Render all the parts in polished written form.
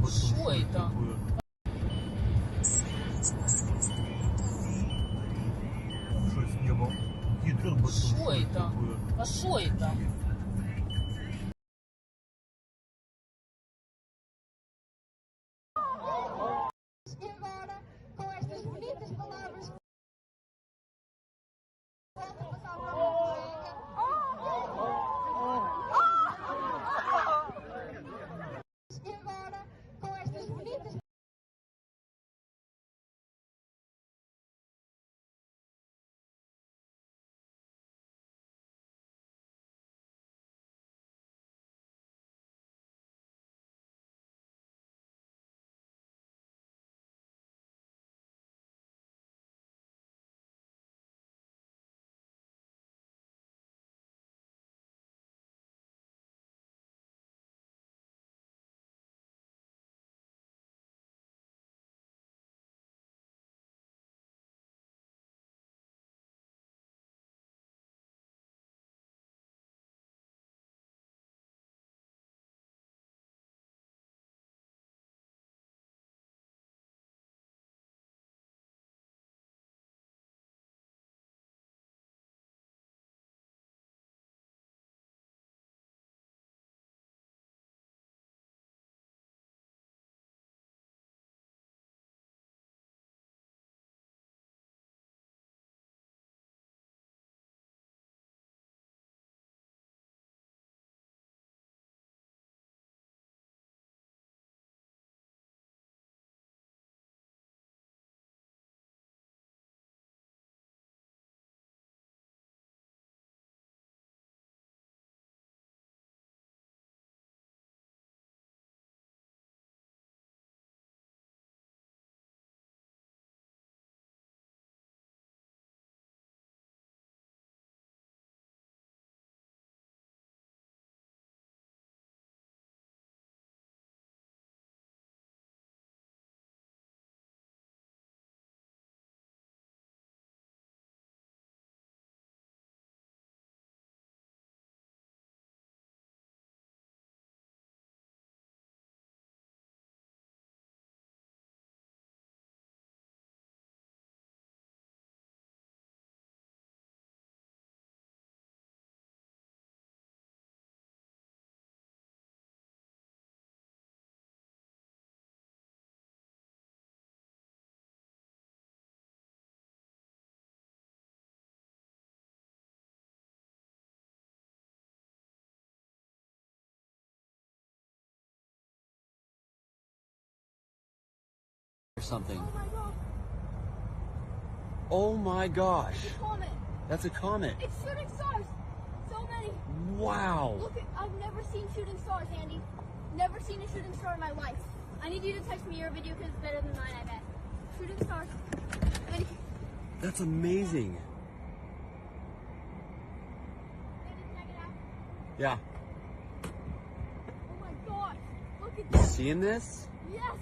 Что это? Что с неба? Гидра Что это? А что это? Embora com estas bonitas palavras vamos passar para uma colega. Embora com estas bonitas or something. Oh my god, Oh my gosh. it's a comet. That's a comet. It's shooting stars. So many. Wow. Look, I've never seen shooting stars, Andy. Never seen a shooting star in my life. I need you to text me your video because it's better than mine, I bet. Shooting stars. Andy, That's amazing. check it out. Yeah. Oh my gosh. Look at You this. seeing this? Yes.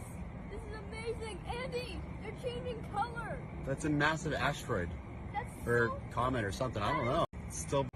This is amazing. Andy, they're changing color. That's a massive asteroid That's or so comet or something. I don't know. It's still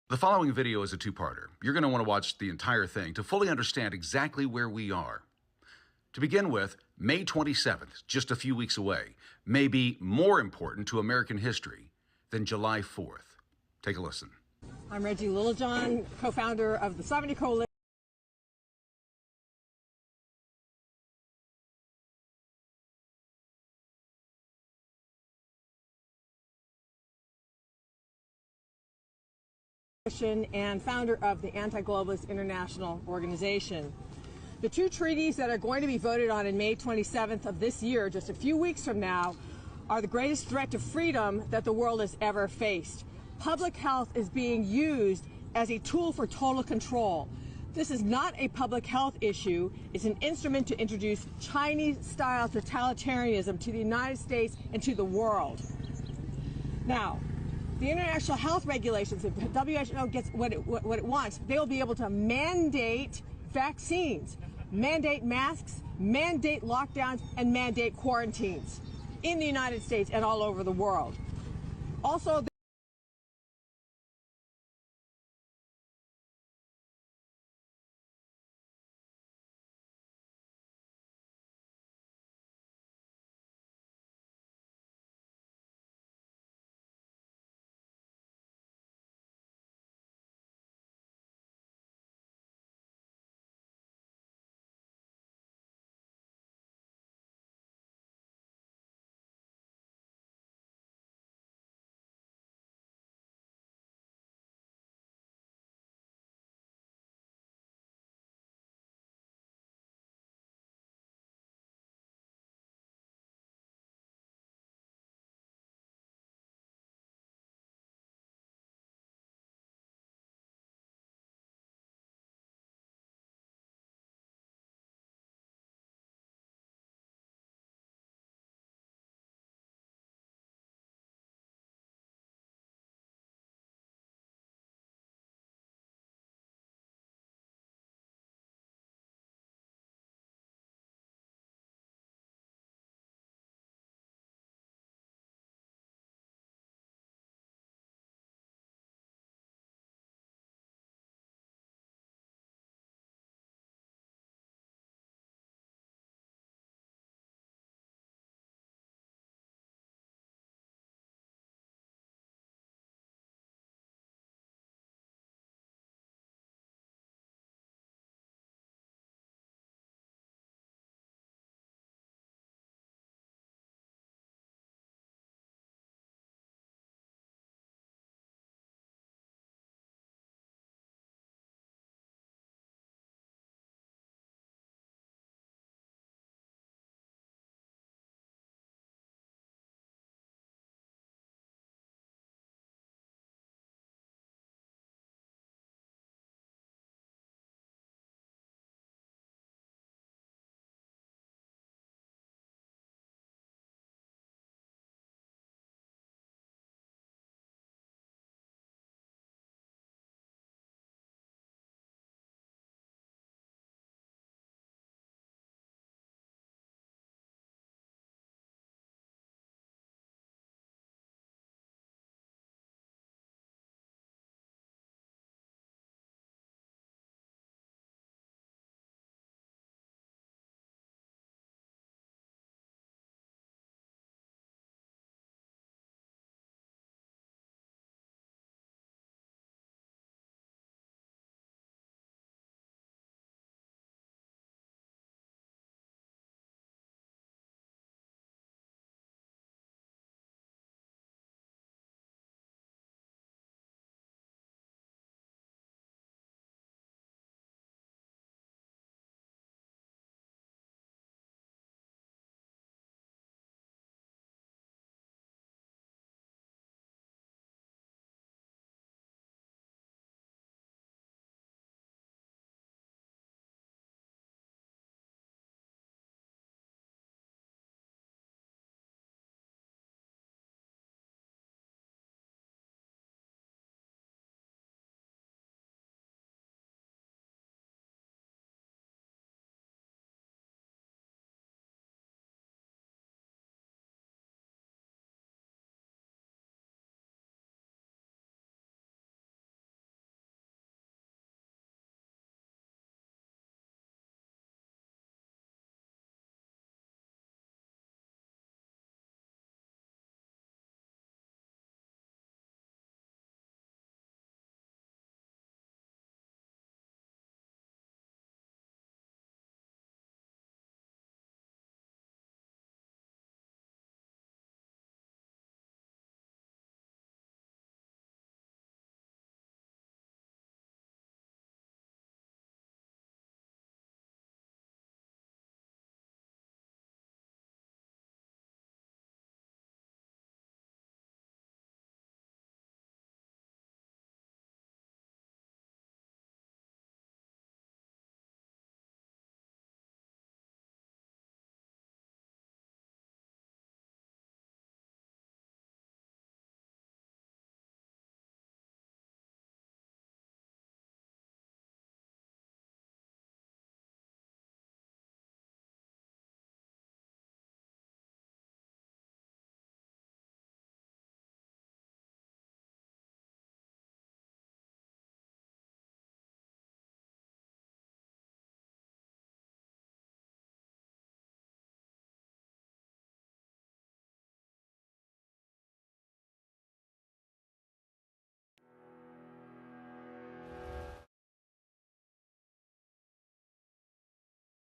The following video is a two-parter. You're going to want to watch the entire thing to fully understand exactly where we are. To begin with, May 27th, just a few weeks away, may be more important to American history than July 4th. Take a listen. I'm Reggie Littlejohn, co-founder of the Sovereignty Coalition. And founder of the Anti-Globalist International Organization. The two treaties that are going to be voted on in May 27th of this year, just a few weeks from now, are the greatest threat to freedom that the world has ever faced. Public health is being used as a tool for total control. This is not a public health issue. It's an instrument to introduce Chinese-style totalitarianism to the United States and to the world. Now, the international health regulations, if the WHO gets what it wants, they will be able to mandate vaccines, mandate masks, mandate lockdowns, and mandate quarantines in the United States and all over the world. Also,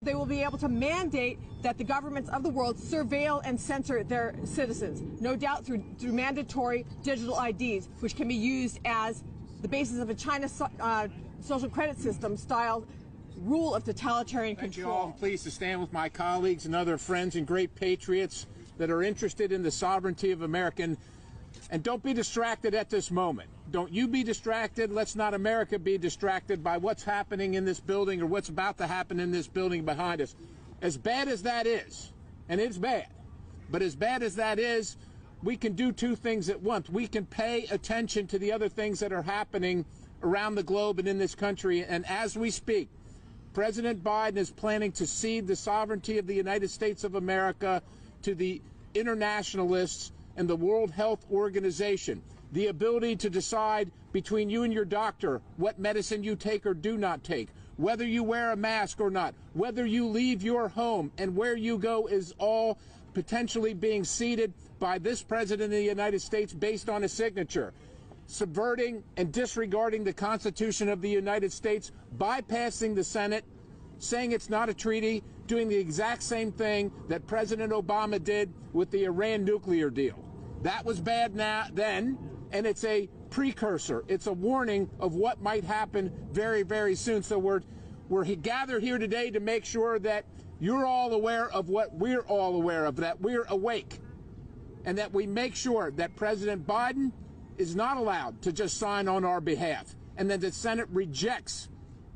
They will be able to mandate that the governments of the world surveil and censor their citizens, no doubt through mandatory digital IDs, which can be used as the basis of a China social credit system style rule of totalitarian Thank control. you all. I'm pleased to stand with my colleagues and other friends and great patriots that are interested in the sovereignty of America. And don't be distracted at this moment. Don't you be distracted. Let's not America be distracted by what's happening in this building or what's about to happen in this building behind us. As bad as that is, and it's bad, but as bad as that is, we can do two things at once. We can pay attention to the other things that are happening around the globe and in this country. And as we speak, President Biden is planning to cede the sovereignty of the United States of America to the internationalists and the World Health Organization. The ability to decide between you and your doctor what medicine you take or do not take, whether you wear a mask or not, whether you leave your home and where you go is all potentially being ceded by this President of the United States based on a signature, subverting and disregarding the Constitution of the United States, bypassing the Senate, saying it's not a treaty, doing the exact same thing that President Obama did with the Iran nuclear deal. That was bad then, and it's a precursor. It's a warning of what might happen very, very soon. So we're gathered here today to make sure that you're all aware of what we're all aware of, that we're awake, and that we make sure that President Biden is not allowed to just sign on our behalf, and that the Senate rejects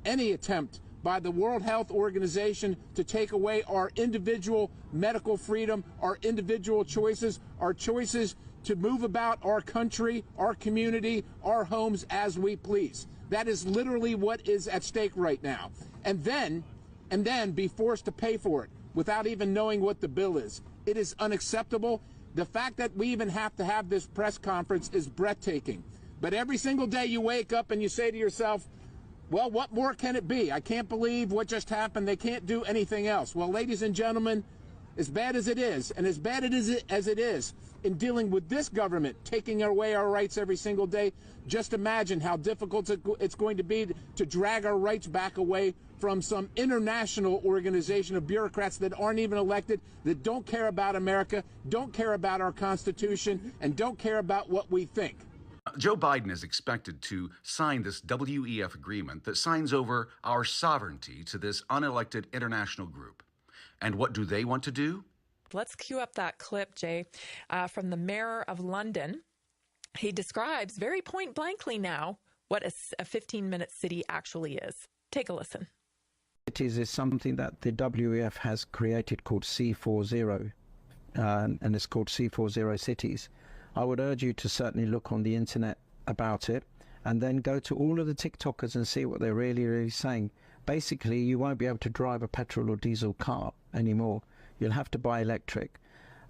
any attempt by the World Health Organization to take away our individual medical freedom, our individual choices, our choices to move about our country, our community, our homes as we please. That is literally what is at stake right now. And then be forced to pay for it without even knowing what the bill is. It is unacceptable. The fact that we even have to have this press conference is breathtaking. But every single day you wake up and you say to yourself, well, what more can it be? I can't believe what just happened. They can't do anything else. Well, ladies and gentlemen, as bad as it is, and as bad as it is in dealing with this government taking away our rights every single day, just imagine how difficult it's going to be to drag our rights back away from some international organization of bureaucrats that aren't even elected, that don't care about America, don't care about our Constitution, and don't care about what we think. Joe Biden is expected to sign this WEF agreement that signs over our sovereignty to this unelected international group. And what do they want to do? Let's cue up that clip, Jay, from the Mayor of London. He describes very point blankly now what a 15-minute city actually is. Take a listen. Cities is something that the WEF has created called C40, and it's called C40 Cities. I would urge you to certainly look on the internet about it and then go to all of the TikTokers and see what they're really saying. Basically, you won't be able to drive a petrol or diesel car anymore. You'll have to buy electric.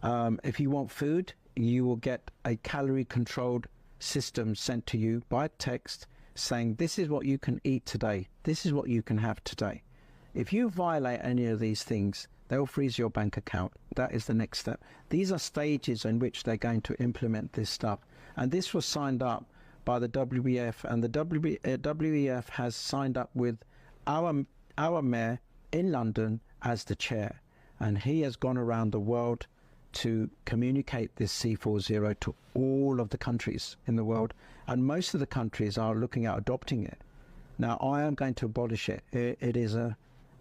If you want food, you will get a calorie-controlled system sent to you by text saying, this is what you can eat today. This is what you can have today. If you violate any of these things, they'll freeze your bank account. That is the next step. These are stages in which they're going to implement this stuff. And this was signed up by the WEF, and the WEF has signed up with our mayor in London as the chair. And he has gone around the world to communicate this C40 to all of the countries in the world. And most of the countries are looking at adopting it. Now, I am going to abolish it. It is a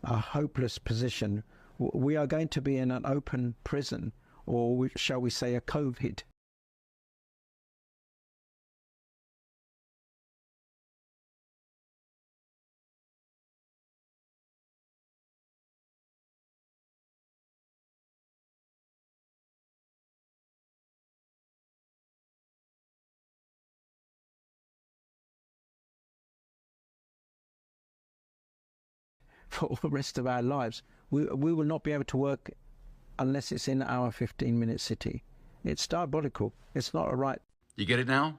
hopeless position. We are going to be in an open prison, or shall we say a COVID. For the rest of our lives. We will not be able to work unless it's in our 15-minute city. It's diabolical. It's not a right. You get it now?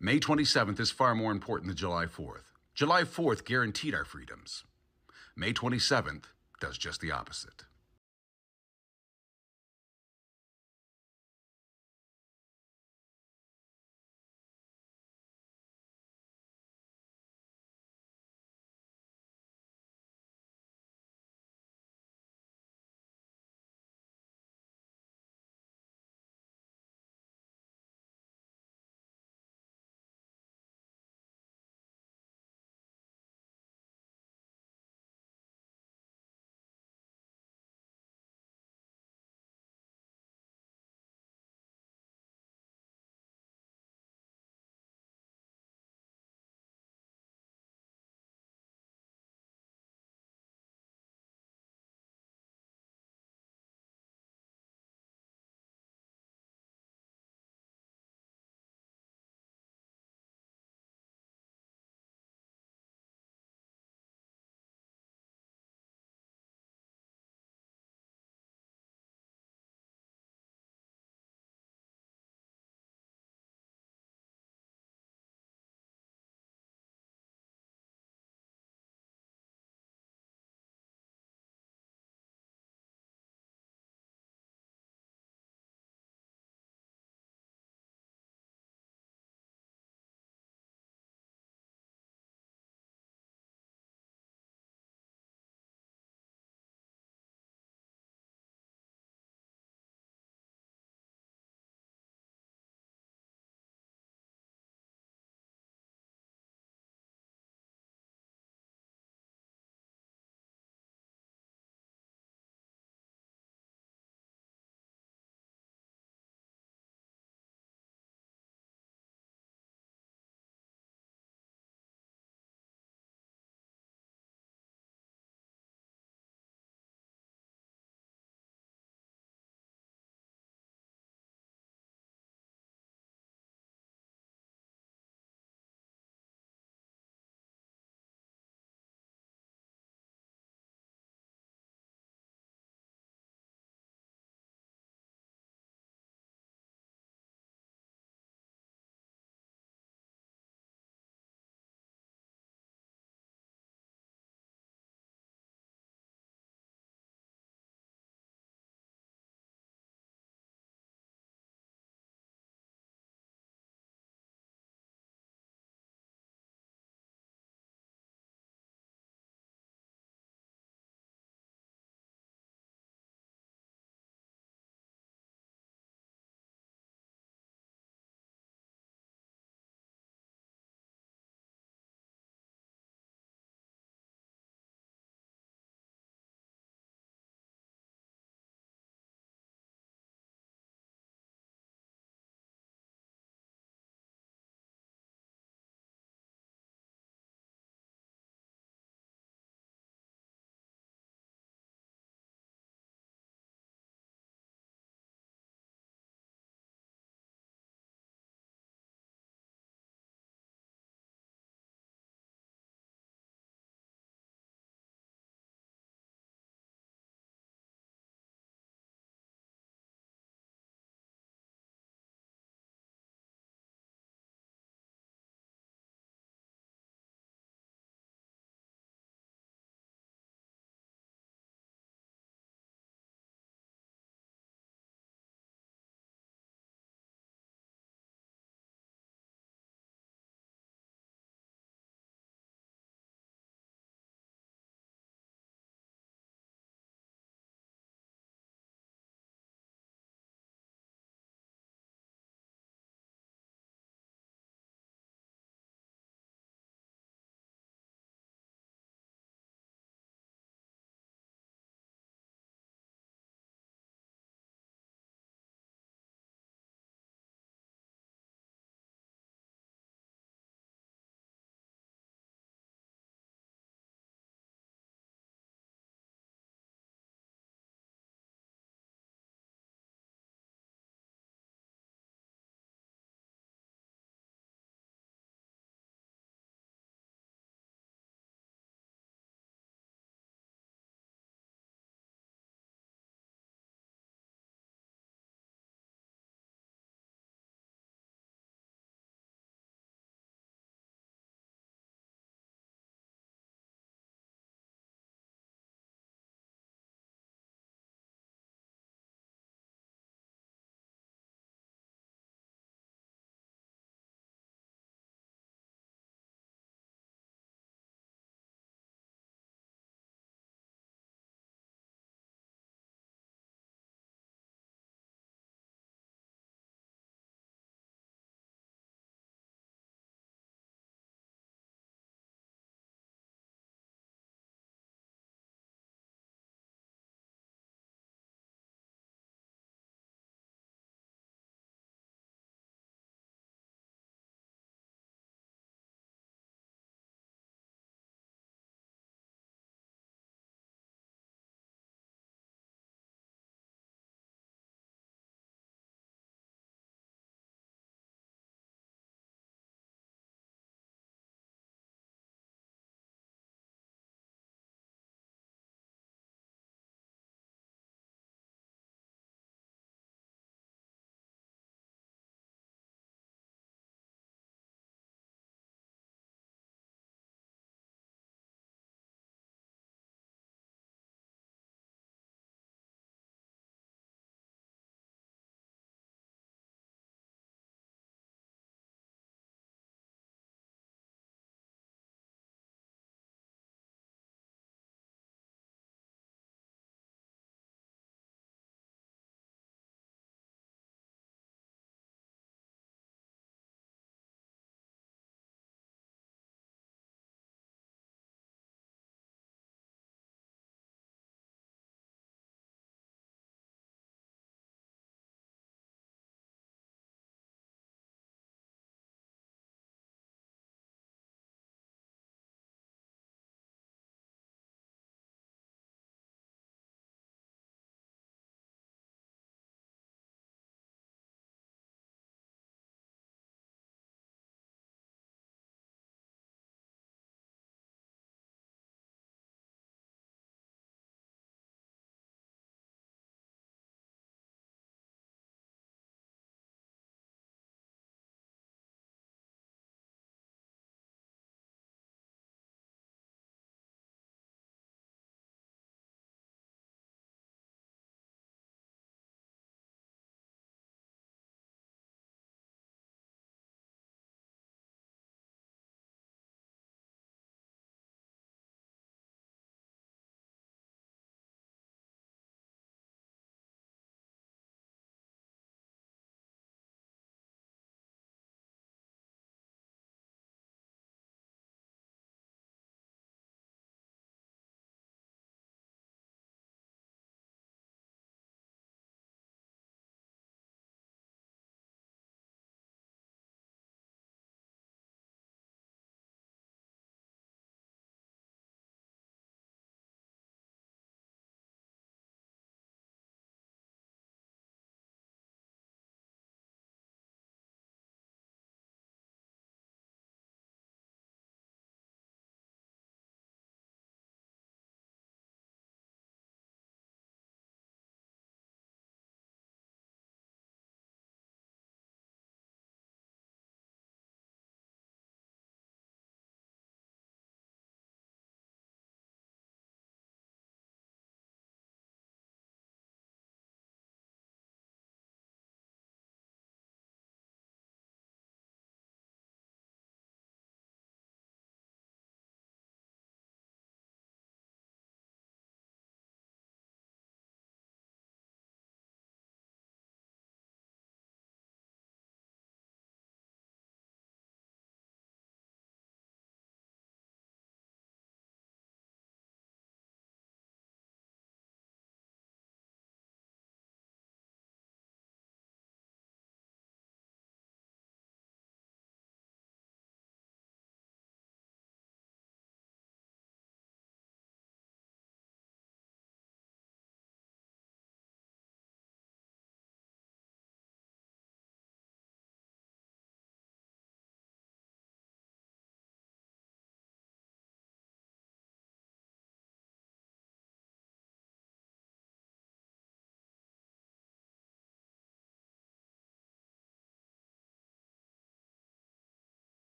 May 27th is far more important than July 4th. July 4th guaranteed our freedoms. May 27th does just the opposite.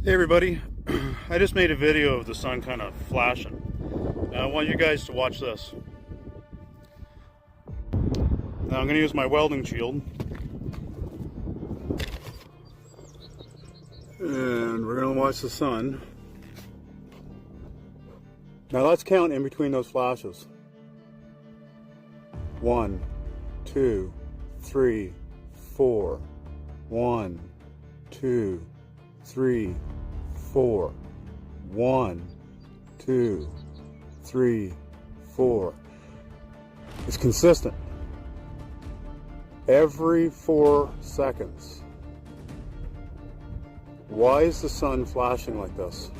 Hey everybody, I just made a video of the sun kind of flashing. I want you guys to watch this. Now I'm going to use my welding shield. And we're going to watch the sun. Now let's count in between those flashes. 1, 2, 3, 4. 1, 2, 3, 4. 1, 2, 3, 4. It's consistent. Every 4 seconds. Why is the sun flashing like this?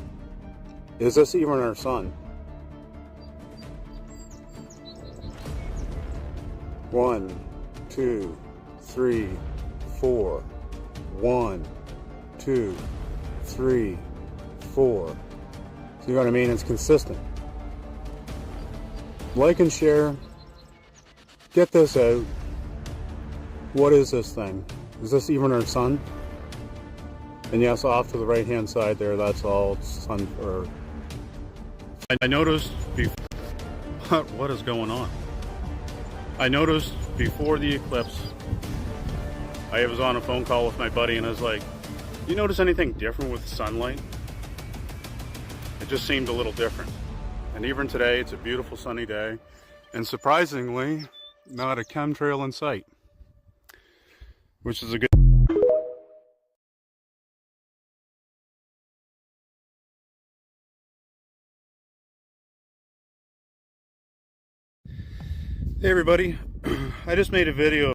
Is this even our sun? 1, 2, 3, 4. 1, 2, 3, 4. See what I mean? It's consistent. Like and share. Get this out. What is this thing? Is this even our sun? And yes, off to the right hand side there, that's all sun. Or I noticed before, what is going on? I noticed before the eclipse, I was on a phone call with my buddy and I was like, you notice anything different with sunlight? It just seemed a little different. And even today, it's a beautiful sunny day. And surprisingly, not a chemtrail in sight. Which is a good... Hey everybody, I just made a video.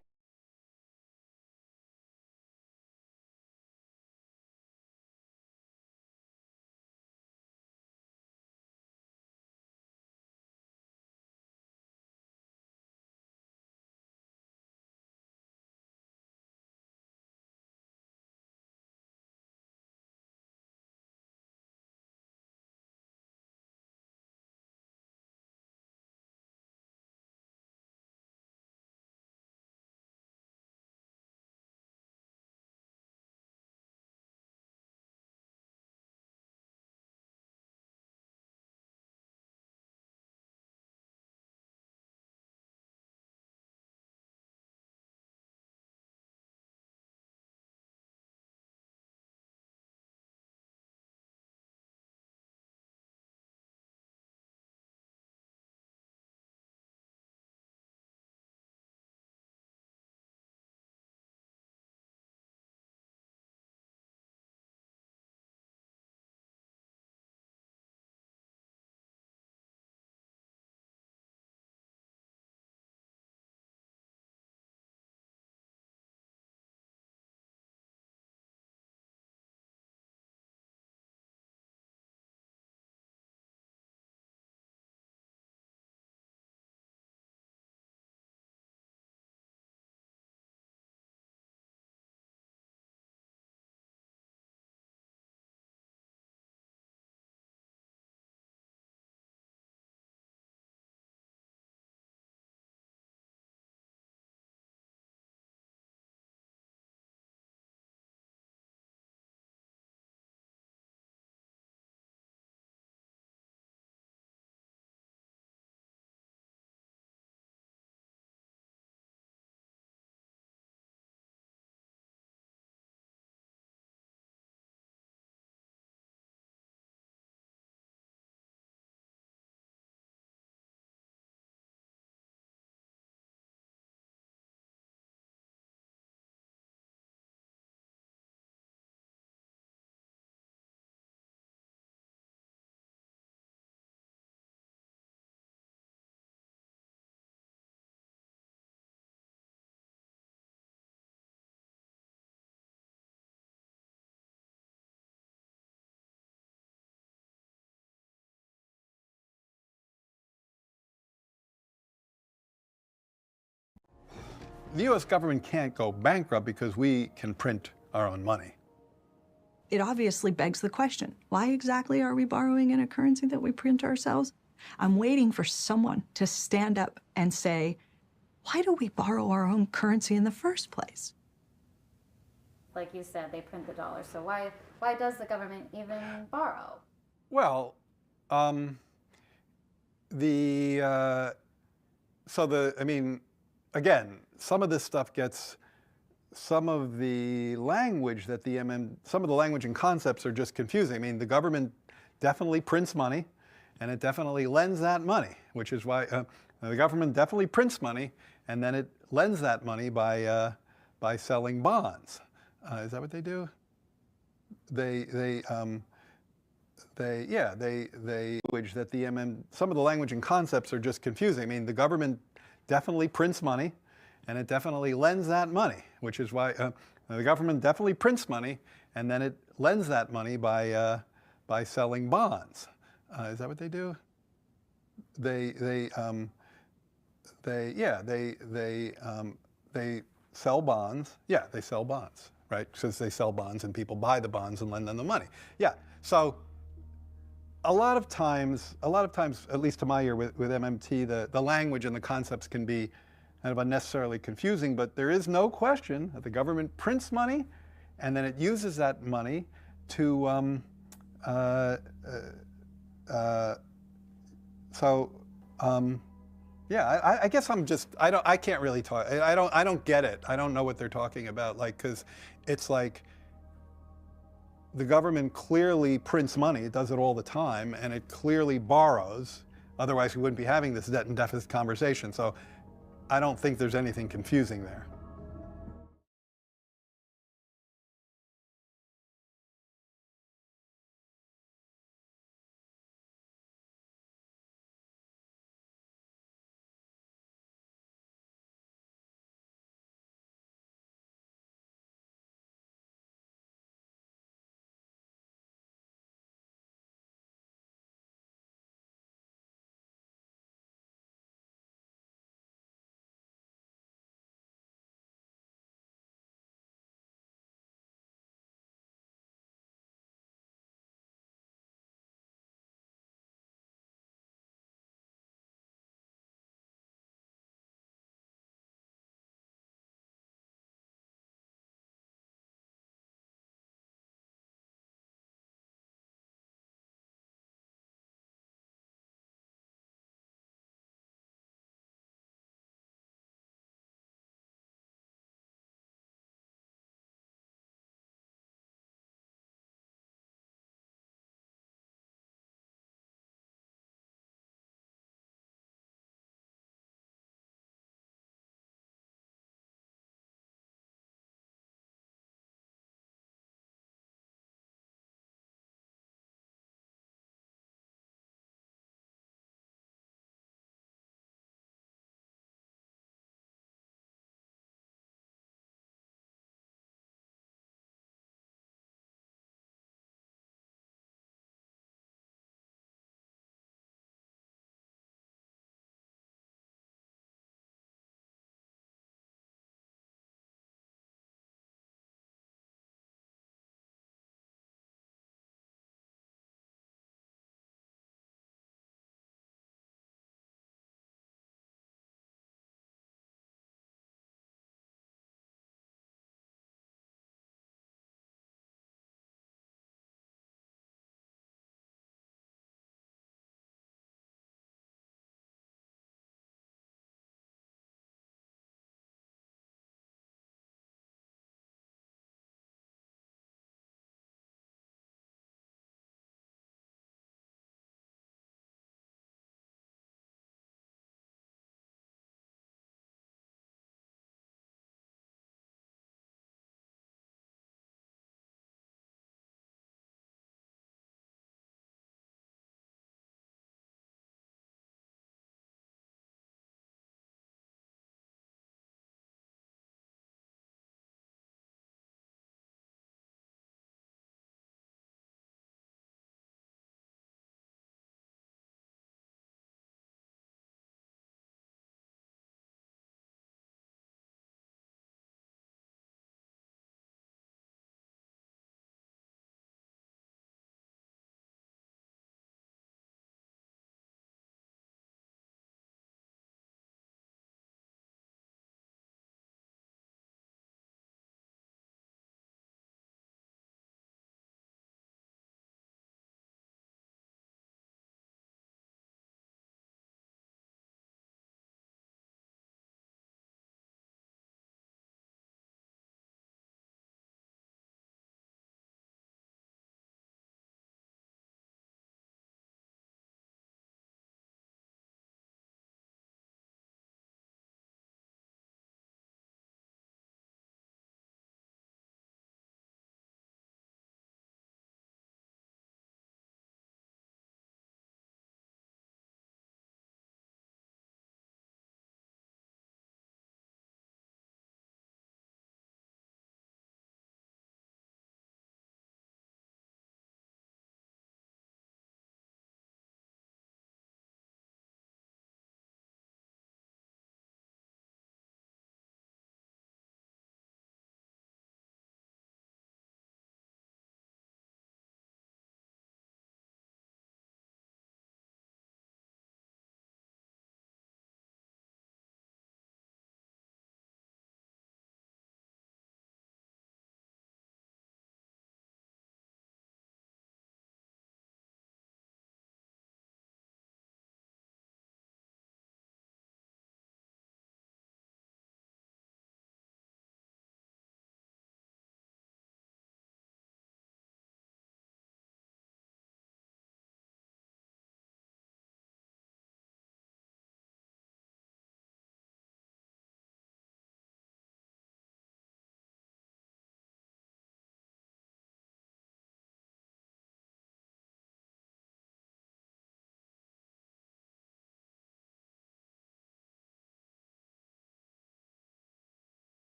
The U.S. government can't go bankrupt because we can print our own money. It obviously begs the question, why exactly are we borrowing in a currency that we print ourselves? I'm waiting for someone to stand up and say, why do we borrow our own currency in the first place? like you said, they print the dollar. So why does the government even borrow? Well, I mean, again, some of this stuff gets, some of the language that some of the language and concepts are just confusing. I mean, the government definitely prints money, and it definitely lends that money, which is why the government definitely prints money, and then it lends that money by selling bonds. Is that what they do? Language that some of the language and concepts are just confusing. I mean, the government definitely prints money, and it definitely lends that money, which is why the government definitely prints money, and then it lends that money by selling bonds. Is that what they do? They sell bonds. Yeah, they sell bonds, right? Because they sell bonds and people buy the bonds and lend them the money. Yeah. So a lot of times, at least to my ear with MMT, the language and the concepts can be kind of unnecessarily confusing, but there is no question that the government prints money and then it uses that money to yeah, I guess I can't really talk. I don't get it. I don't know what they're talking about. Like, because it's like the government clearly prints money. It does it all the time, and it clearly borrows. Otherwise, we wouldn't be having this debt and deficit conversation. So I don't think there's anything confusing there.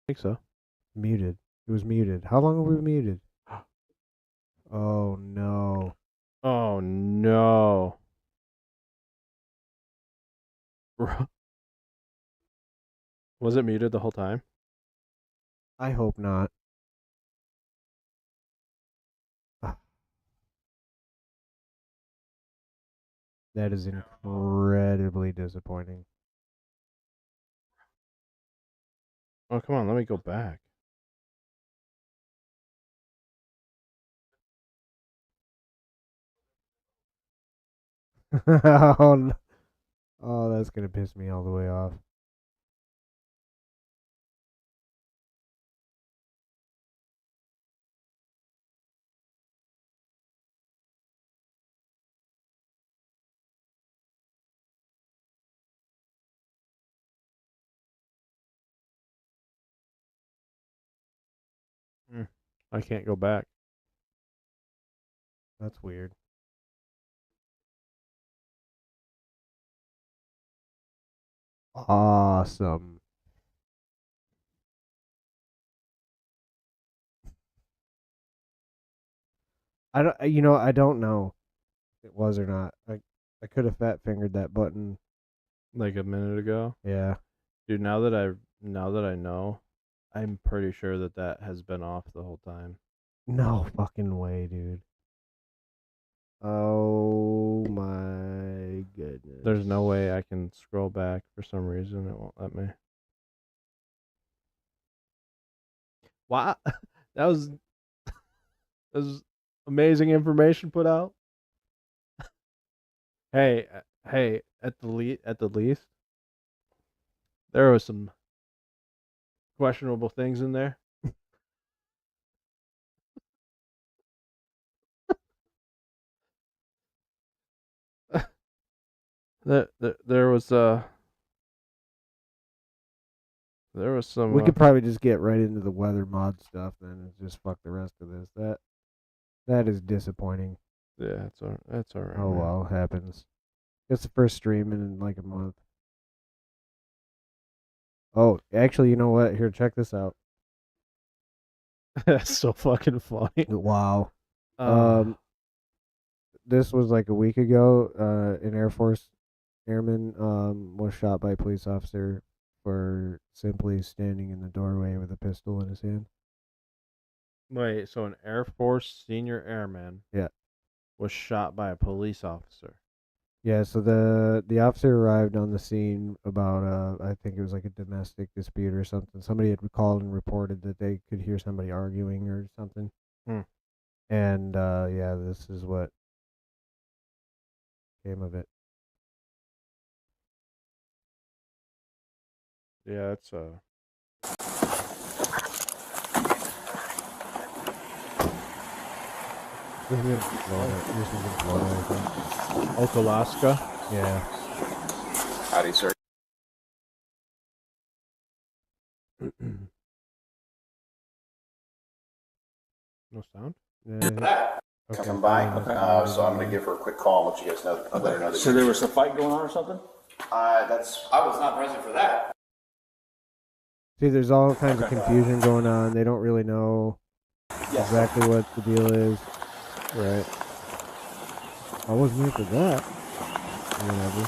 think so. Muted. It was muted. How long were we muted? Oh no. Oh no. Was it muted the whole time? I hope not. That is incredibly disappointing. Oh, come on, let me go back. Oh, that's gonna piss me all the way off. I can't go back. That's weird. Awesome. I don't know if it was or not. I could have fat fingered that button like a minute ago. Yeah. Dude, now that I know, I'm pretty sure that has been off the whole time. No fucking way, dude. Oh my goodness. There's no way I can scroll back for some reason. It won't let me. Wow. That was amazing information put out. Hey, at the least, there was some questionable things in there. There was some. We could probably just get right into the weather mod stuff then and just fuck the rest of this. That is disappointing. Yeah, that's all right. Oh man. well, happens. It's the first stream in like a month. Oh, actually, you know what? Here, check this out. That's so fucking funny. Wow. This was like a week ago. An Air Force airman was shot by a police officer for simply standing in the doorway with a pistol in his hand. Wait, so an Air Force senior airman, Yeah. was shot by a police officer. Yeah, so the officer arrived on the scene about I think it was like a domestic dispute or something. Somebody had called and reported that they could hear somebody arguing or something. And yeah, this is what came of it. Yeah, it's This is in Florida, I think. Okalaska. Yeah. Howdy, sir. No sound? That coming by. So I'm going to give her a quick call and let you guys know. Let her know that So there was a fight going on or something? I was not present for that. See, there's all kinds of confusion going on. They don't really know exactly what the deal is. Right. I wasn't here for that. Whatever.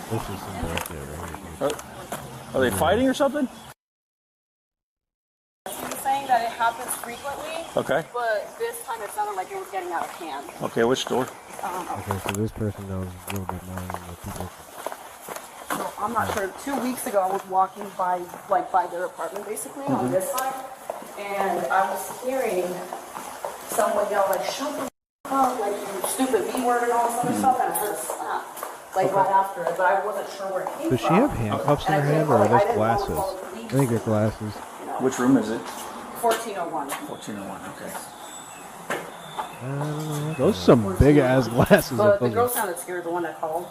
This is some bullshit right here. Are they fighting or something? He's saying that it happens frequently. Okay. But this time it sounded like it was getting out of hand. Okay, which store? Okay, so this person knows a little bit more than the people. So I'm not sure. 2 weeks ago, I was walking by their apartment, basically, on this side, and I was hearing someone yell, like, "Shut the f*** up, like, you stupid B word," and all this other stuff, and I heard a slap, like, right after it, but I wasn't sure where it came Does she from. have handcuffs in her hand, or are those glasses? I think they're glasses. Which room is it? 1401. 1401, okay. Those are some big ass glasses. But the girl sounded scared, the one that called.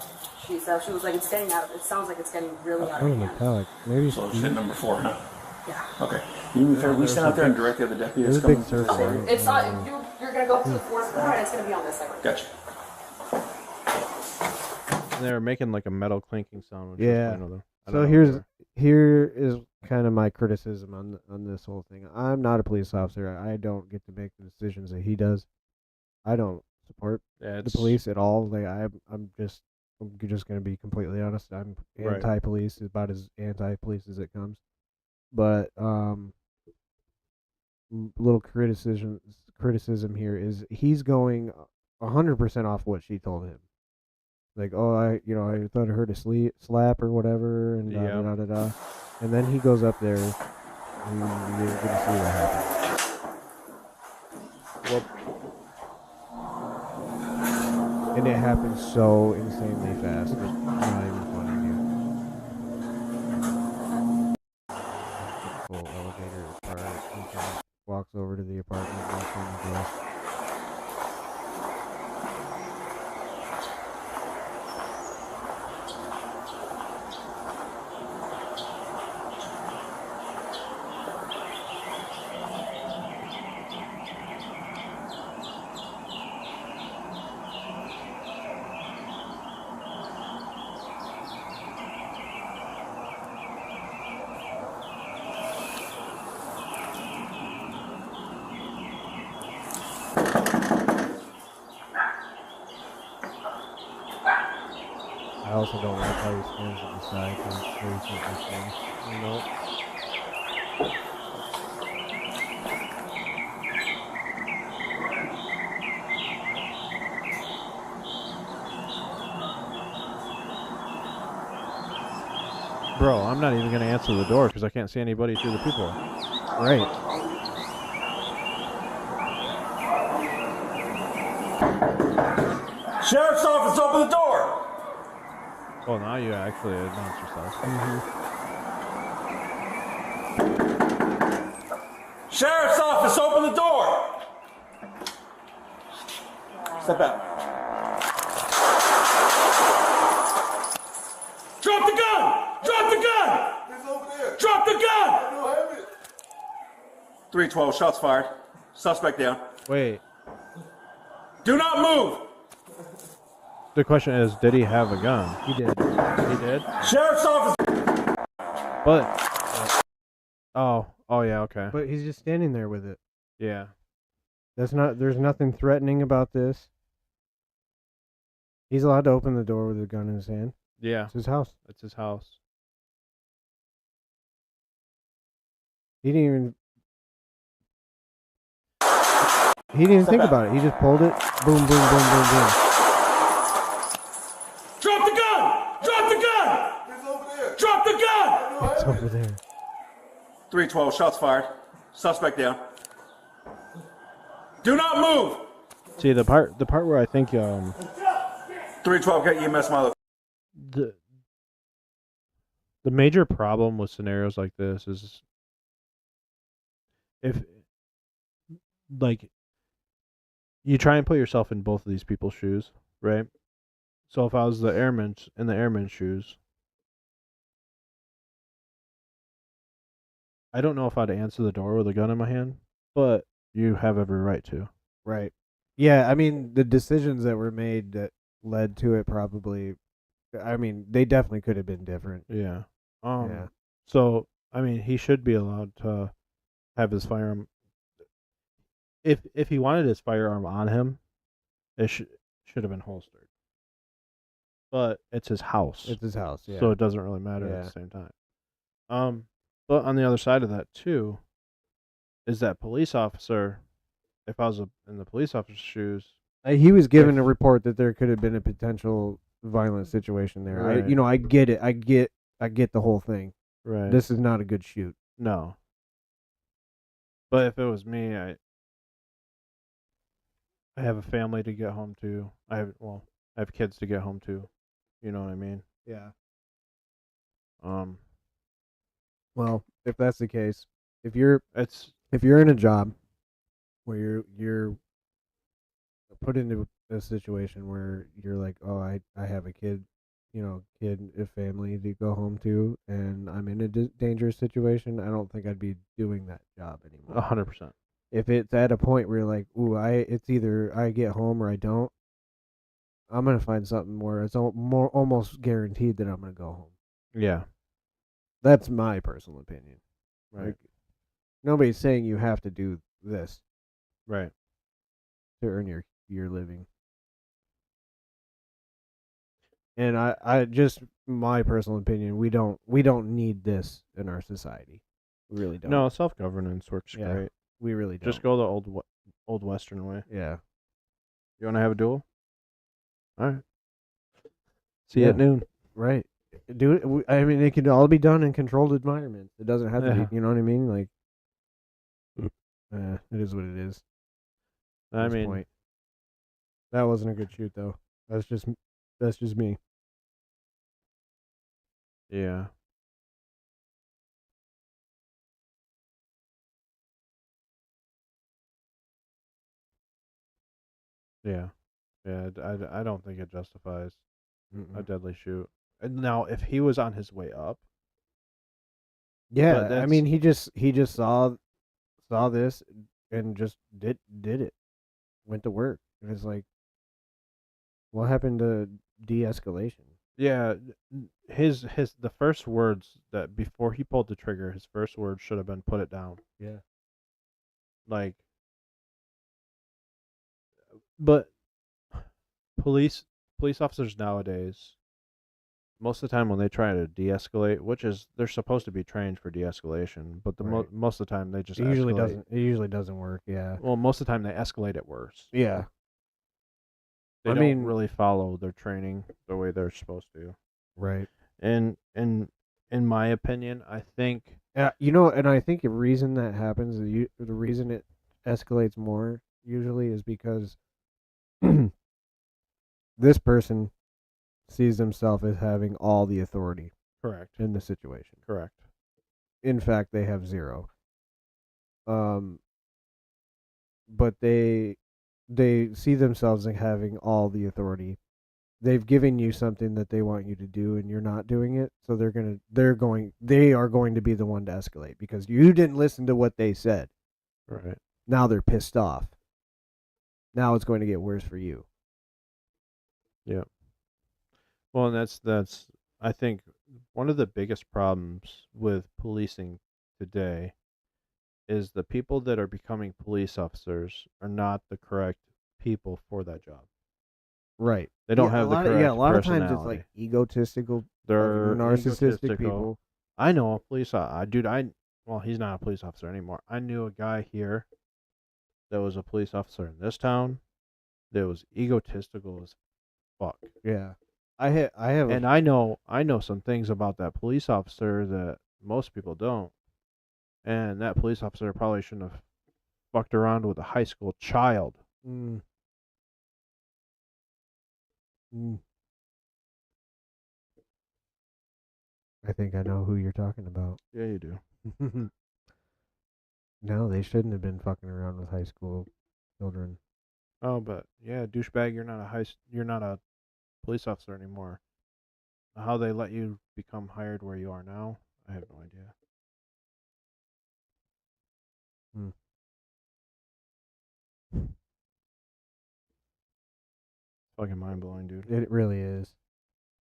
She said, she was like, it sounds like it's getting really out Oh, of hand. metallic. Maybe So it's hit number 4, huh? Yeah. Okay. We stand out there and direct the other deputies There's a big coming. circle, right? It's not, you're going to go to the fourth floor, and it's going to be on this side. Gotcha. They were making like a metal clinking sound. Which Yeah. was fine with them. So here is kind of my criticism on this whole thing. I'm not a police officer. I don't get to make the decisions that he does. I don't support the police at all. Like I'm just going to be completely honest. I'm anti-police, about as anti-police as it comes. But little criticism here is he's going 100% off what she told him. Like, oh, I thought I heard a slap or whatever, and da da da da. And then he goes up there, and you're gonna see what happens. And it happens so insanely fast. It's not even funny, dude. Full elevator part. He kind of walks over to the apartment, walks on the door. I also don't like how he stands at the side because it's very simple things. You know? Bro, I'm not even going to answer the door because I can't see anybody through the people. Right. Sheriff's office, open the door! Oh, now you actually announce yourself. Sheriff's office, open the door! Step out. Drop the gun! Drop the gun! He's over there. Drop the gun! I don't have it. 312, shots fired. Suspect down. Wait. Do not move! The question is, did he have a gun? He did. He did? Sheriff's office! But... Oh, yeah, okay. But he's just standing there with it. Yeah. There's nothing threatening about this. He's allowed to open the door with a gun in his hand. Yeah. It's his house. It's his house. He didn't even think about it. He just pulled it. Boom, boom, boom, boom, boom. Drop the gun! Drop the gun! He's over there. Drop the gun! It's over there. 312, shots fired. Suspect down. Do not move! See, the part where I think 312, get EMS, mother. the major problem with scenarios like this is if like you try and put yourself in both of these people's shoes, right? So if I was the airman's in the airman's shoes, I don't know if I'd answer the door with a gun in my hand, but you have every right to. Right. Yeah, I mean, the decisions that were made that led to it probably, I mean, they definitely could have been different. Yeah. Yeah. So, I mean, he should be allowed to have his firearm. If he wanted his firearm on him, it should have been holstered. But it's his house. It's his house, yeah. So it doesn't really matter at the same time. But on the other side of that too, is that police officer. If I was in the police officer's shoes, he was given a report that there could have been a potential violent situation there. Right. I get it. I get the whole thing. Right. This is not a good shoot. No. But if it was me, I have a family to get home to. I have kids to get home to. You know what I mean? Yeah. Well, if that's the case, if you're in a job where you're put into a situation where you're like, oh, I have a kid, a family to go home to, and I'm in a dangerous situation, I don't think I'd be doing that job anymore. 100%. If it's at a point where you're like, ooh, it's either I get home or I don't, I'm gonna find something where it's almost guaranteed that I'm gonna go home. Yeah. That's my personal opinion. Right. Like, nobody's saying you have to do this Right. to earn your living. And I just my personal opinion, we don't need this in our society. We really don't. No, self-governance works Yeah, great. we really Just don't. go the old Western way. Yeah. You want to have a duel? All right. See you Yeah. at noon. Right. Do it. I mean, it can all be done in controlled environments. It doesn't have to Yeah. be. You know what I mean? Like, it is what it is. At I this mean, point. That wasn't a good shoot, though. That's just me. yeah. Yeah. Yeah, I don't think it justifies a Mm-mm. deadly shoot. And now, if he was on his way up, Yeah, but I that's mean, he just saw this and just did it. Went to work. And it's like, what happened to de-escalation? yeah, his the first words that before he pulled the trigger, his first words should have been put it down. Yeah. Like, but police officers nowadays, most of the time when they try to de-escalate, which is they're supposed to be trained for de-escalation, but the Right. most of the time they just It usually escalate. doesn't work. Yeah. Well, most of the time they escalate it worse. Yeah. They I don't mean- really follow their training the way they're supposed to. Right. And in my opinion, I think And I think the reason that happens, the reason it escalates more usually is because this person sees themselves as having all the authority correct. in the situation. Correct. In fact, they have zero. But they see themselves as having all the authority. They've given you something that they want you to do, and you're not doing it. So they are going to be the one to escalate because you didn't listen to what they said. Right. Now they're pissed off. Now it's going to get worse for you. Yeah. Well, and that's I think one of the biggest problems with policing today is the people that are becoming police officers are not the correct people for that job. Right. They don't have the correct a lot of times it's personality. like egotistical, They're narcissistic egotistical. people. I know a police well, he's not a police officer anymore. I knew a guy here that was a police officer in this town that was egotistical as fuck. Yeah. I have And I know some things about that police officer that most people don't. And that police officer probably shouldn't have fucked around with a high school child. Mm. Mm. I think I know who you're talking about. Yeah, you do. No, they shouldn't have been fucking around with high school children. Oh, but yeah, douchebag, you're not a police officer anymore. How they let you become hired where you are now, I have no idea. Fucking mind blowing, dude. It really is.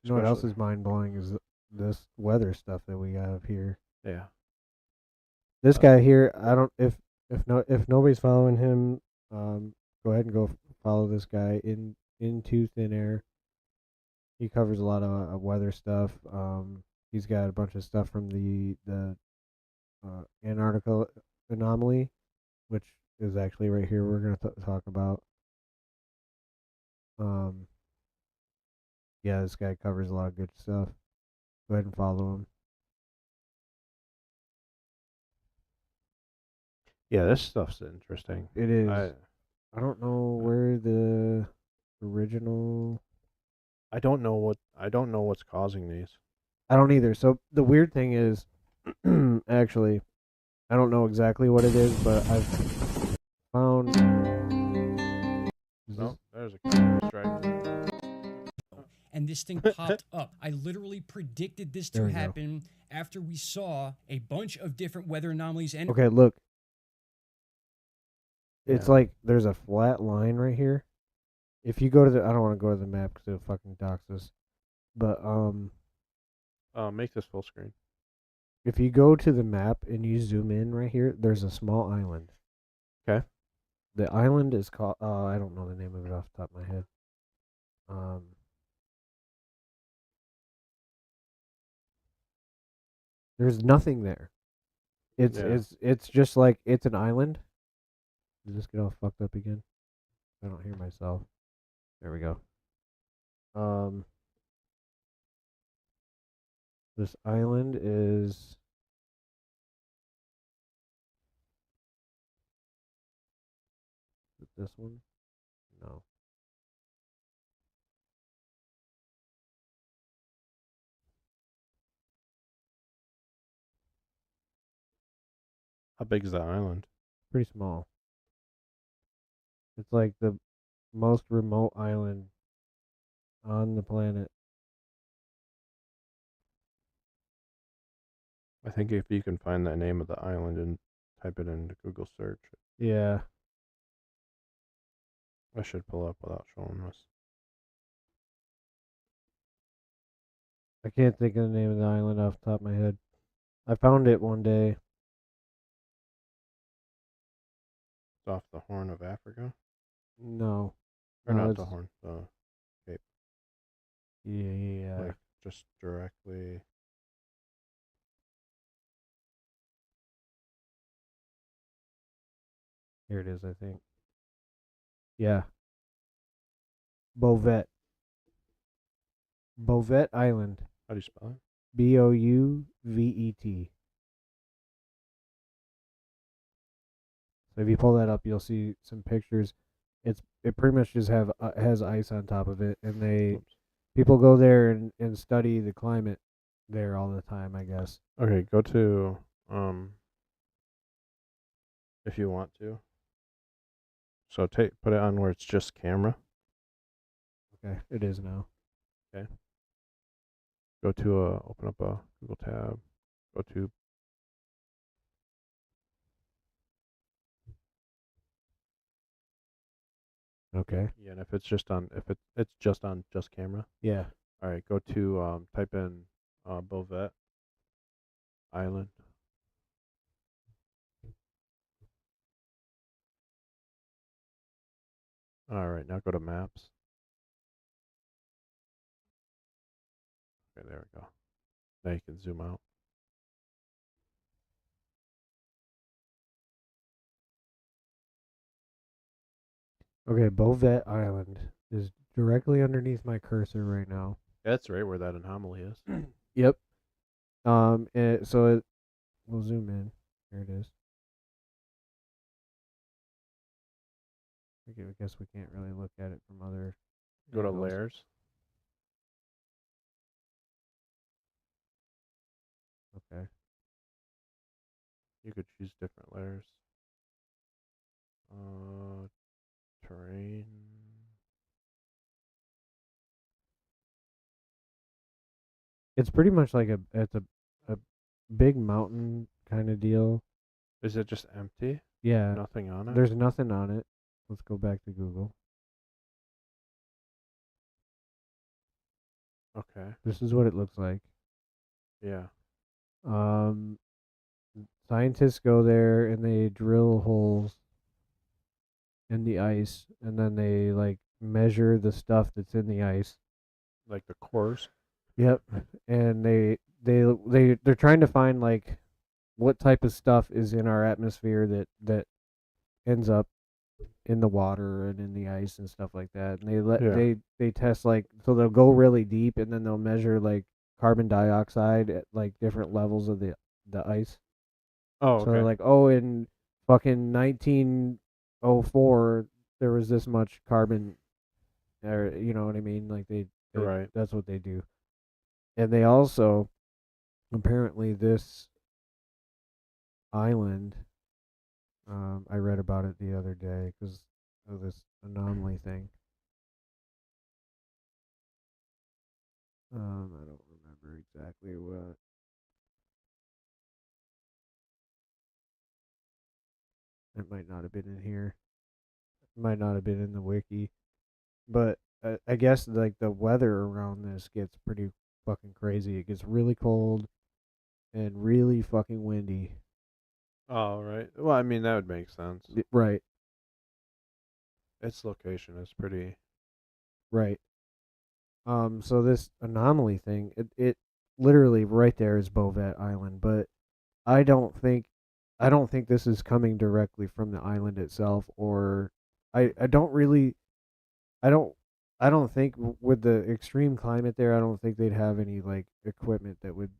You know what else Especially- is mind blowing is this weather stuff that we have here. Yeah. This guy here, I don't if nobody's following him, go ahead and go follow this guy into Thin Air. He covers a lot of weather stuff. He's got a bunch of stuff from the Antarctica anomaly, which is actually right here. We're gonna talk about. Yeah, this guy covers a lot of good stuff. Go ahead and follow him. Yeah, this stuff's interesting. It is. I don't know where the original. I don't know what's causing these. I don't either. So the weird thing is, actually, I don't know exactly what it is, but I've found. No, there's a striker. And this thing popped up. I literally predicted this There to we go. happen after we saw a bunch of different weather anomalies. And Okay, look. It's Yeah. like there's a flat line right here. If you go to the, I don't want to go to the map because it'll fucking dox us. But Make this full screen. If you go to the map and you zoom in right here, there's a small island. Okay. The island is called. I don't know the name of it off the top of my head. There's nothing there. It's just like it's an island. Did this get all fucked up again? I don't hear myself. There we go. This island is. Is it this one? No. How big is that island? Pretty small. It's like the most remote island on the planet. I think if you can find the name of the island and type it into Google search, Yeah. I should pull up without showing us. I can't think of the name of the island off the top of my head. I found it one day. It's off the Horn of Africa? No. Or No, not the it's- Horn, the Cape. Yeah. Like, just directly. Here it is, I think. Yeah. Beauvais. Beauvais Island. How do you spell it? Bouvet. So if you pull that up, you'll see some pictures. It pretty much just has ice on top of it, and people go there and study the climate there all the time, I guess. Okay, go to if you want to. So put it on where it's just camera. Okay, it is now. Okay. Go to open up a Google tab. Go to Okay. yeah, and if it's just on it's just on just camera. Yeah. All right, go to type in Beauvais Island. All right, now go to maps. Okay, there we go. Now you can zoom out. Okay, Beauvais Island is directly underneath my cursor right now. That's right where that anomaly is. Yep. We'll zoom in. Here it is. I guess we can't really look at it from other. Go to angles. layers. Okay. You could choose different layers. Terrain. It's pretty much like it's a big mountain kind of deal. Is it just empty? Yeah. Nothing on it? There's nothing on it. Let's go back to Google. Okay. This is what it looks like. Yeah. Scientists go there and they drill holes in the ice, and then they like measure the stuff that's in the ice. Like the cores? Yep. And they're trying to find like what type of stuff is in our atmosphere that ends up in the water and in the ice and stuff like that. And they test like, so they'll go really deep and then they'll measure like carbon dioxide at like different levels of the ice. Oh, So they're okay. like, oh, in fucking 1904 there was this much carbon, or you know what I mean? Like Right. that's what they do. And they also, apparently this island, I read about it the other day because of this anomaly thing. I don't remember exactly what. It might not have been in here. It might not have been in the wiki. But I guess like the weather around this gets pretty fucking crazy. It gets really cold, and really fucking windy. Oh, right. Well, I mean, that would make sense. Right. Its location is pretty. Right. So this anomaly thing, it literally right there is Bovet Island, but I don't think this is coming directly from the island itself, or I don't think with the extreme climate there, I don't think they'd have any like equipment that would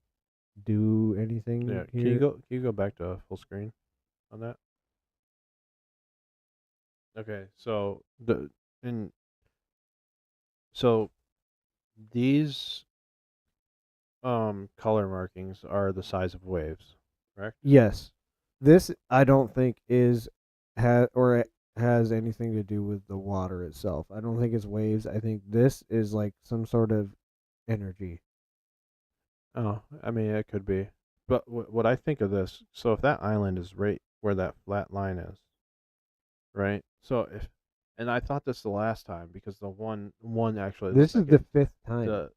do anything. Yeah. here. Can you go back to full screen on that? Okay. So these color markings are the size of waves, correct? Yes. This I don't think has anything to do with the water itself. I don't think it's waves. I think this is like some sort of energy. Oh, I mean, it could be. But what I think of this, so if that island is right where that flat line is, right? So and I thought this the last time because the one actually. This is the 5th time.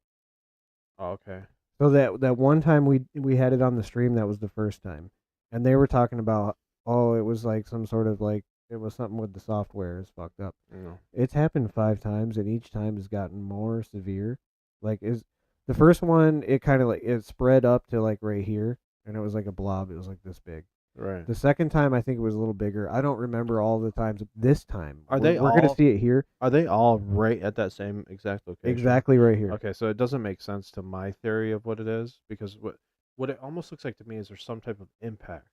Oh, okay. So that one time we had it on the stream, that was the first time. And they were talking about, it was like some sort of like, it was something with the software is fucked up. No. It's happened 5 times, and each time has gotten more severe. Like, the first one, it kind of like, it spread up to like right here, and it was like a blob. It was like this big. Right. The second time, I think it was a little bigger. I don't remember all the times. This time, We're going to see it here. Are they all right at that same exact location? Exactly right here. Okay, so it doesn't make sense to my theory of what it is, because what it almost looks like to me is there's some type of impact.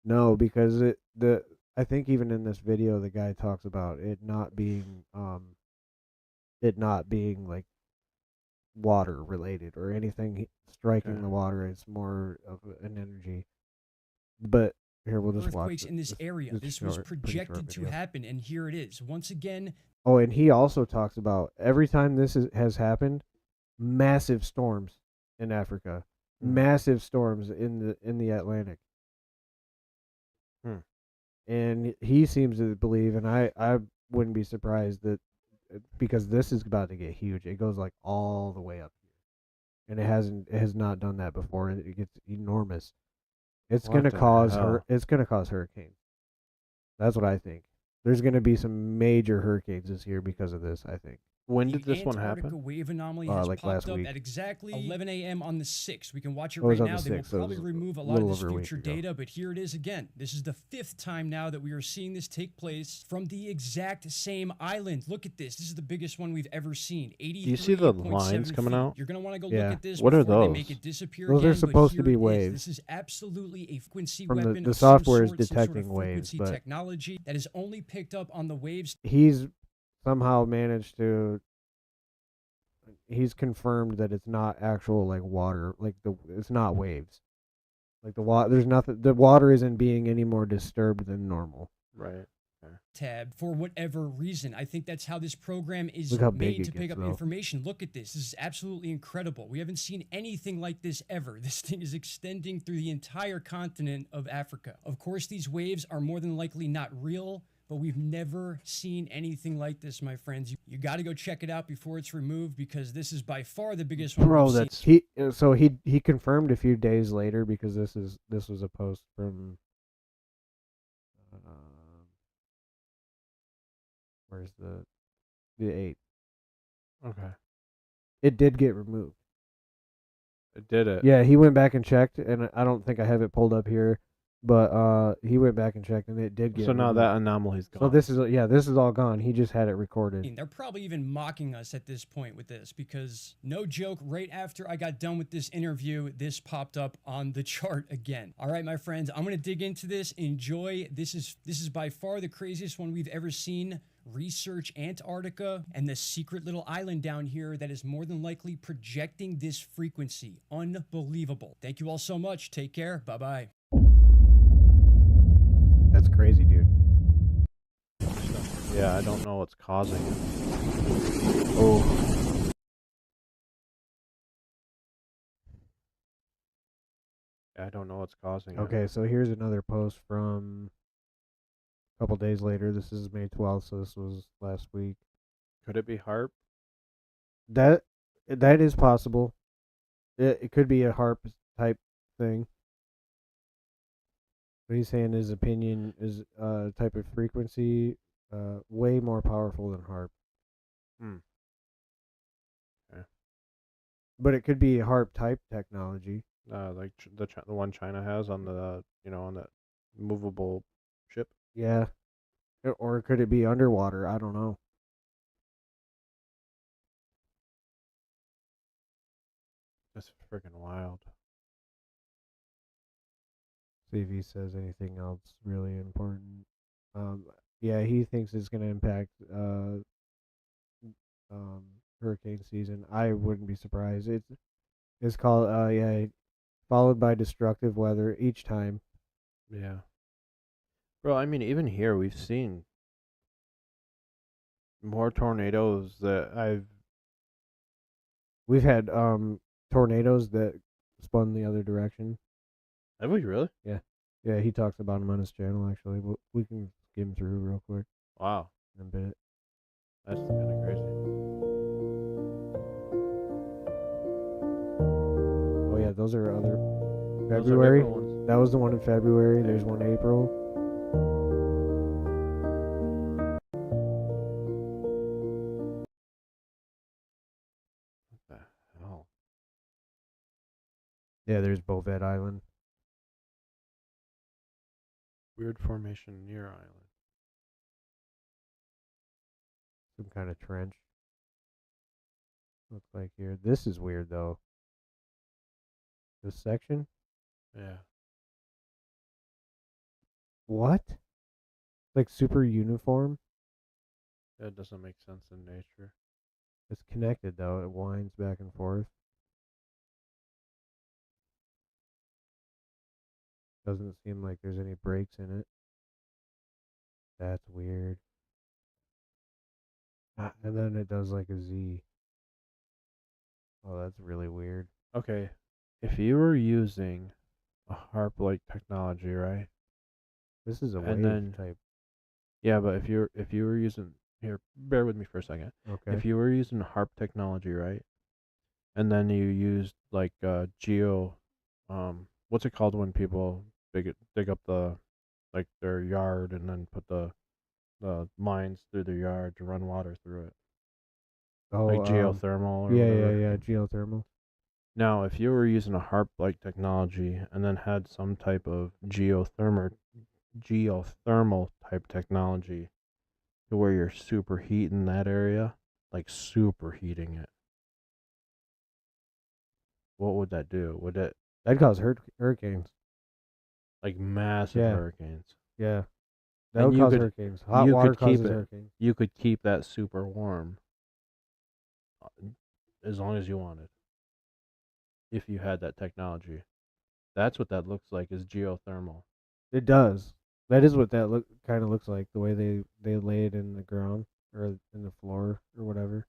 No, because I think even in this video the guy talks about it not being like water related or anything striking the water. It's more of an energy. But here, we'll just watch earthquakes in this area. This was projected to happen, and here it is. Once again. Oh, and he also talks about every time this has happened, massive storms in Africa, massive storms in the Atlantic. And he seems to believe, and I wouldn't be surprised that, because this is about to get huge. It goes like all the way up here, and it has not done that before. It gets enormous. It's going to cause it's going to cause hurricanes. That's what I think. There's going to be some major hurricanes this year because of this, I think. When did this one Antarctica happen? wave anomaly has like popped last up week. at exactly 11 a.m. on the 6th. We can watch it Oh, it right was on now. the They will 6th, so it probably was remove a a lot of little this over a week future ago. data, but here it is again. This is the 5th time now that we are seeing this take place from the exact same island. Look at this. This is the biggest one we've ever seen. 83.7 Do you see the lines coming feet. out? You're going to want to go Yeah. look at this What are before they those? make it disappear Those again, are supposed but to be here it is. waves. This is absolutely a frequency From weapon the of some software is sort, some sort of detecting waves, frequency but technology that is only picked up on the waves. he's somehow managed to. He's confirmed that it's not actual like water, like it's not waves, like the water. There's nothing. The water isn't being any more disturbed than normal. Right. Tab for whatever reason. I think that's how this program is Look how big made it to pick gets, up though. information. Look at this. This is absolutely incredible. We haven't seen anything like this ever. This thing is extending through the entire continent of Africa. Of course, these waves are more than likely not real, but we've never seen anything like this, my friends. You got to go check it out before it's removed, because this is by far the biggest one Bro, we've that's seen. he confirmed a few days later, because this was a post from where's the 8th. Okay. It did get removed. It did it. Yeah, he went back and checked, and I don't think I have it pulled up here, but he went back and checked, and it did get So now removed. that anomaly's gone. So this is all gone. He just had it recorded. They're probably even mocking us at this point with this, because no joke, right after I got done with this interview, this popped up on the chart again. All right, my friends, I'm going to dig into this. Enjoy. This is by far the craziest one we've ever seen. Research Antarctica and the secret little island down here that is more than likely projecting this frequency. Unbelievable. Thank you all so much. Take care. Bye-bye. That's crazy, dude. Yeah, I don't know what's causing it. Oh. I don't know what's causing it. Okay, so here's another post from a couple days later. This is May 12th, so this was last week. Could it be HARP? That is possible. It could be a HARP type thing. But he's saying his opinion is a type of frequency way more powerful than HARP. Okay. But it could be HARP type technology. Like the one China has on the on that movable ship. Yeah. Or could it be underwater? I don't know. That's freaking wild. See if he says anything else really important. Yeah, he thinks it's going to impact hurricane season. I wouldn't be surprised. It's called followed by destructive weather each time. Yeah. Bro, I mean, even here we've seen more tornadoes We've had tornadoes that spun the other direction. Have we really? Yeah. Yeah, he talks about them on his channel, actually. We can skim through real quick. Wow. In a bit. That's kind of crazy. Oh, yeah, those are other... Those are February? different ones. That was the one in February. There's one in April. What the hell? Yeah, there's Bovet Island. Weird formation near island. Some kind of trench. Looks like here. This is weird, though. This section? Yeah. What? Like super uniform? That doesn't make sense in nature. It's connected, though. It winds back and forth. Doesn't seem like there's any breaks in it. That's weird. And then it does like a Z. Oh, that's really weird. Okay. If you were using a HARP-like technology, right? This is a And wave then, type. Yeah, but if you were using here, bear with me for a second. Okay. If you were using HARP technology, right? And then you used like what's it called when people dig up their yard and then put the lines through their yard to run water through it. Oh, Like geothermal or whatever. Yeah, geothermal. Now, if you were using a HARP-like technology and then had some type of geothermal type technology to where you're superheating that area, like superheating it, what would that do? Would it That'd cause hurricanes. like massive Yeah. hurricanes? Yeah. That And would you cause could- hurricanes. Hot you water could keep causes it. hurricanes. You could keep that super warm as long as you wanted. If you had that technology, that's what that looks like, is geothermal. It does. That is what that kind of looks like. The way they lay it in the ground or in the floor or whatever.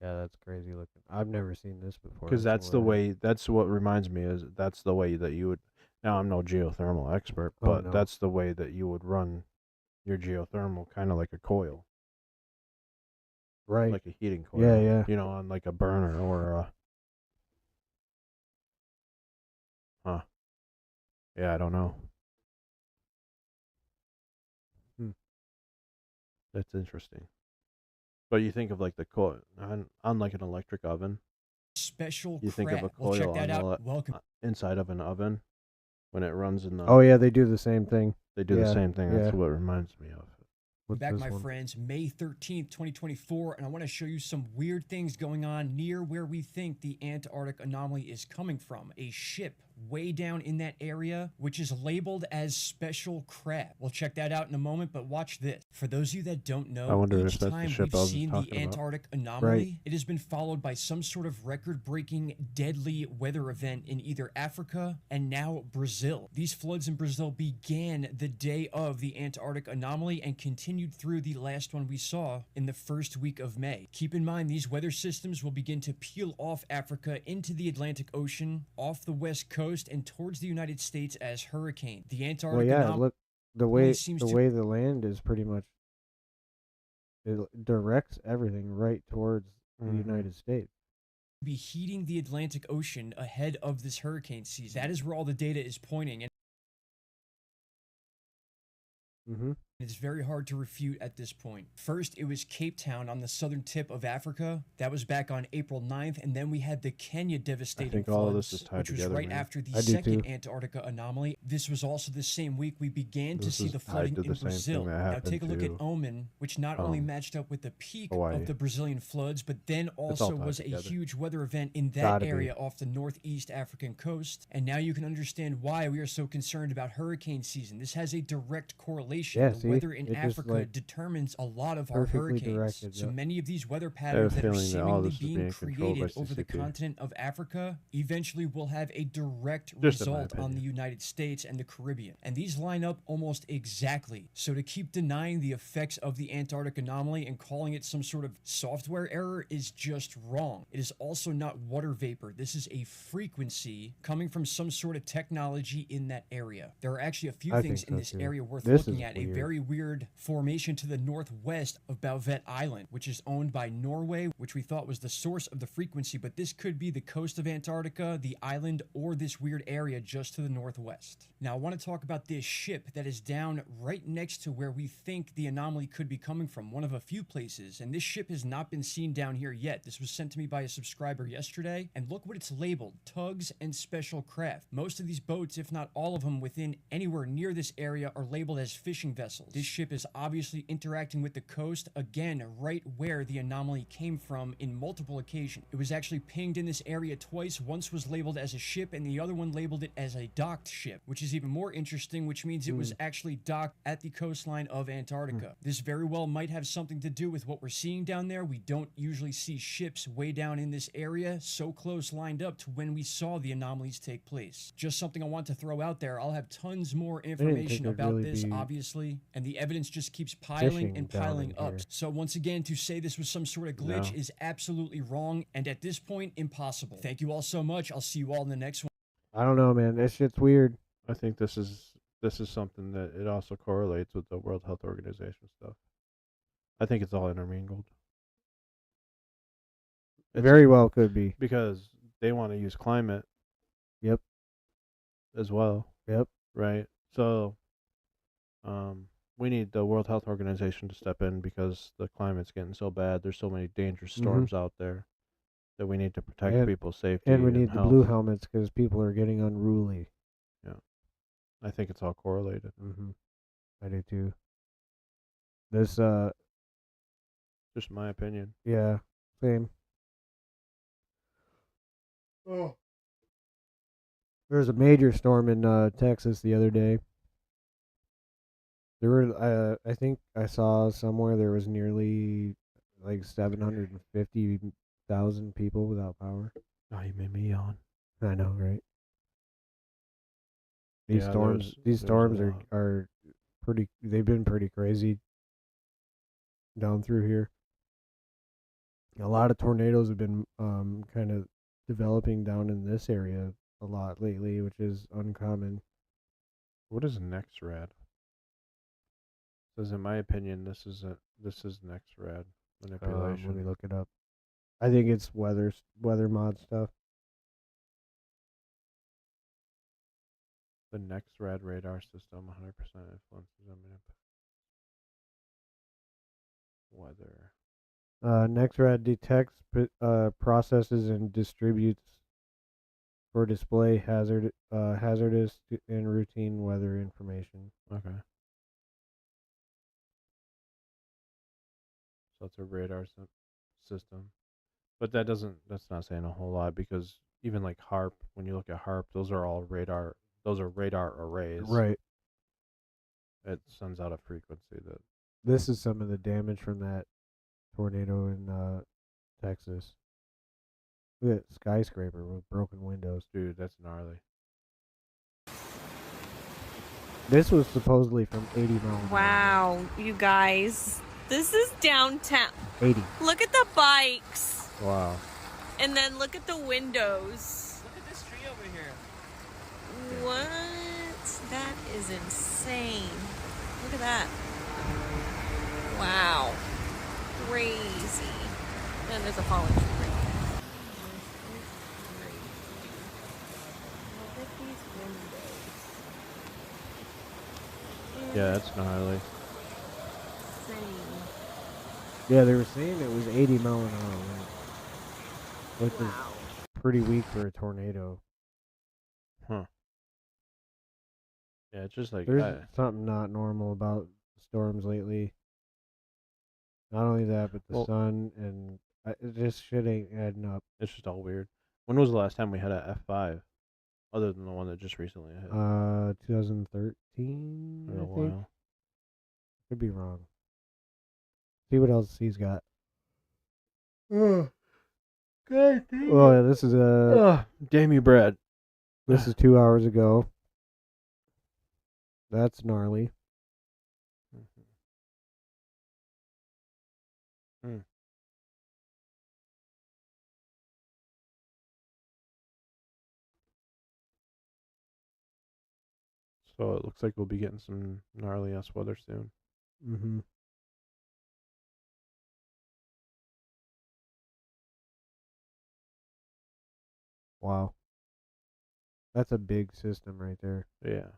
Yeah, that's crazy looking. I've never seen this before. Because that's the way. That's what reminds me is that's the way that you would. Now I'm no geothermal expert, Oh, but no. that's the way that you would run your geothermal, kind of like a coil, Right. like a heating coil. Yeah, yeah. You know, on like a burner or a. Huh. Yeah, I don't know. That's interesting. But you think of like the coil on like an electric oven. Special You think of a crap. Well, check coil that on out. Welcome. inside of an oven when it runs in the. Oh yeah, they do the same thing. They do the Yeah, same thing. That's yeah. what reminds me of. What's Back, this my one? friends, May 13th, 2024, and I want to show you some weird things going on near where we think the Antarctic anomaly is coming from. A ship way down in that area, which is labeled as Special Crab. We'll check that out in a moment, but watch this. For those of you that don't know, I wonder if each that's the time ship we've I was seen the talking about. Antarctic anomaly, Right. it has been followed by some sort of record-breaking, deadly weather event in either Africa and now Brazil. These floods in Brazil began the day of the Antarctic anomaly and continued through the last one we saw in the first week of May. Keep in mind, these weather systems will begin to peel off Africa into the Atlantic Ocean, off the west coast, and towards the United States as hurricane. The Antarctic Well, yeah. anomaly Look, the way seems the to- way the land is pretty much. It directs everything right towards the Mhm. United States. be heating the Atlantic Ocean ahead of this hurricane season. That is where all the data is pointing. And it's very hard to refute at this point. First, it was Cape Town on the southern tip of Africa. That was back on April 9th. And then we had the Kenya devastating floods, all of this is tied which was together, right man. after the I do second too. Antarctica anomaly. This was also the same week we began to This see is the tied flooding to the in same thing Brazil. that Now happened take a look at to, Oman, which not only matched up with the peak Hawaii. of the Brazilian floods, but then all also tied was together. a huge weather event in that Gotta be. area off the northeast African coast. And now you can understand why we are so concerned about hurricane season. This has a direct correlation. Yeah, the see? weather in It just, Africa like, determines a lot of our perfectly hurricanes. directed, So yeah. many of these weather I have patterns a that are feeling that all seemingly this is being being controlled by created over the CCP. continent of Africa eventually will have a direct Just in my result on the United States and the Caribbean. And these line up almost exactly. So to keep denying the effects of the Antarctic anomaly and calling it some sort of software error is just wrong. It is also not water vapor. This is a frequency coming from some sort of technology in that area. There are actually a few I things think in so, this too. area worth This looking is at. A weird. very weird formation to the northwest of Bouvet Island, which is owned by Norway, which we thought was the source of the frequency, but this could be the coast of Antarctica, the island, or this weird area just to the northwest. Now, I want to talk about this ship that is down right next to where we think the anomaly could be coming from, one of a few places, and this ship has not been seen down here yet. This was sent to me by a subscriber yesterday, and look what it's labeled, Tugs and Special Craft. Most of these boats, if not all of them within anywhere near this area, are labeled as fishing vessels. This ship is obviously interacting with the coast, again, right where the anomaly came from in multiple occasions. It was actually pinged in this area twice. Once was labeled as a ship, and the other one labeled it as a docked ship, which is even more interesting, which means it was actually docked at the coastline of Antarctica. This very well might have something to do with what we're seeing down there. We don't usually see ships way down in this area so close lined up to when we saw the anomalies take place. Just something I want to throw out there. I'll have tons more information it'd about really this, be obviously, and the evidence just keeps piling fishing and down piling in up. here. So once again, to say this was some sort of glitch No. is absolutely wrong, and at this point, impossible. Thank you all so much. I'll see you all in the next one. I don't know, man. That shit's weird. I think this is something that it also correlates with the World Health Organization stuff. I think it's all intermingled. Very well could be. Because they want to use climate. Yep. As well. Yep. Right. So, we need the World Health Organization to step in because the climate's getting so bad. There's so many dangerous storms out there that we need to protect people's safety. And we need the health. blue helmets because people are getting unruly. Yeah. I think it's all correlated. I do too. This, Just my opinion. yeah, same. There was a major storm in Texas the other day. There were, I think I saw somewhere there was nearly like 750,000 people without power. Oh, you made me yawn. I know, right? These Yeah, storms, there's a lot. are pretty. They've been pretty crazy down through here. A lot of tornadoes have been kind of developing down in this area a lot lately, which is uncommon. What is NextRad? Says, in my opinion, this is NextRad manipulation. Let me look it up. I think it's weather mod stuff. The NextRad radar system 100% influences weather. NextRad detects, processes, and distributes for display hazardous and routine weather information. Okay. So it's a radar system. But that's not saying a whole lot because even like HARP, when you look at HARP, those are radar arrays. Right. It sends out a frequency that This is some of the damage from that tornado in Texas. Look at that skyscraper with broken windows. Dude, that's gnarly. This was supposedly from 80 miles an hour. Wow, you guys. This is downtown. 80. Look at the bikes. Wow. And then look at the windows. Look at this tree over here. What? That is insane. Look at that. Wow. Crazy. And there's a fallen tree right there. Yeah, that's gnarly. Yeah, they were saying it was 80 mile an hour wind, which is pretty weak for a tornado. Huh. Yeah, it's just like There's something not normal about storms lately. Not only that, but the sun and this shit ain't adding up. it's just all weird. When was the last time we had a F5, other than the one that just recently hit? 2013, In I a think. while. Could be wrong. See what else he's got. God damn. Oh, yeah, this is damn you, Brad. This is 2 hours ago. That's gnarly. Hmm. So it looks like we'll be getting some gnarly ass weather soon. Mm-hmm. Wow. That's a big system right there. Yeah.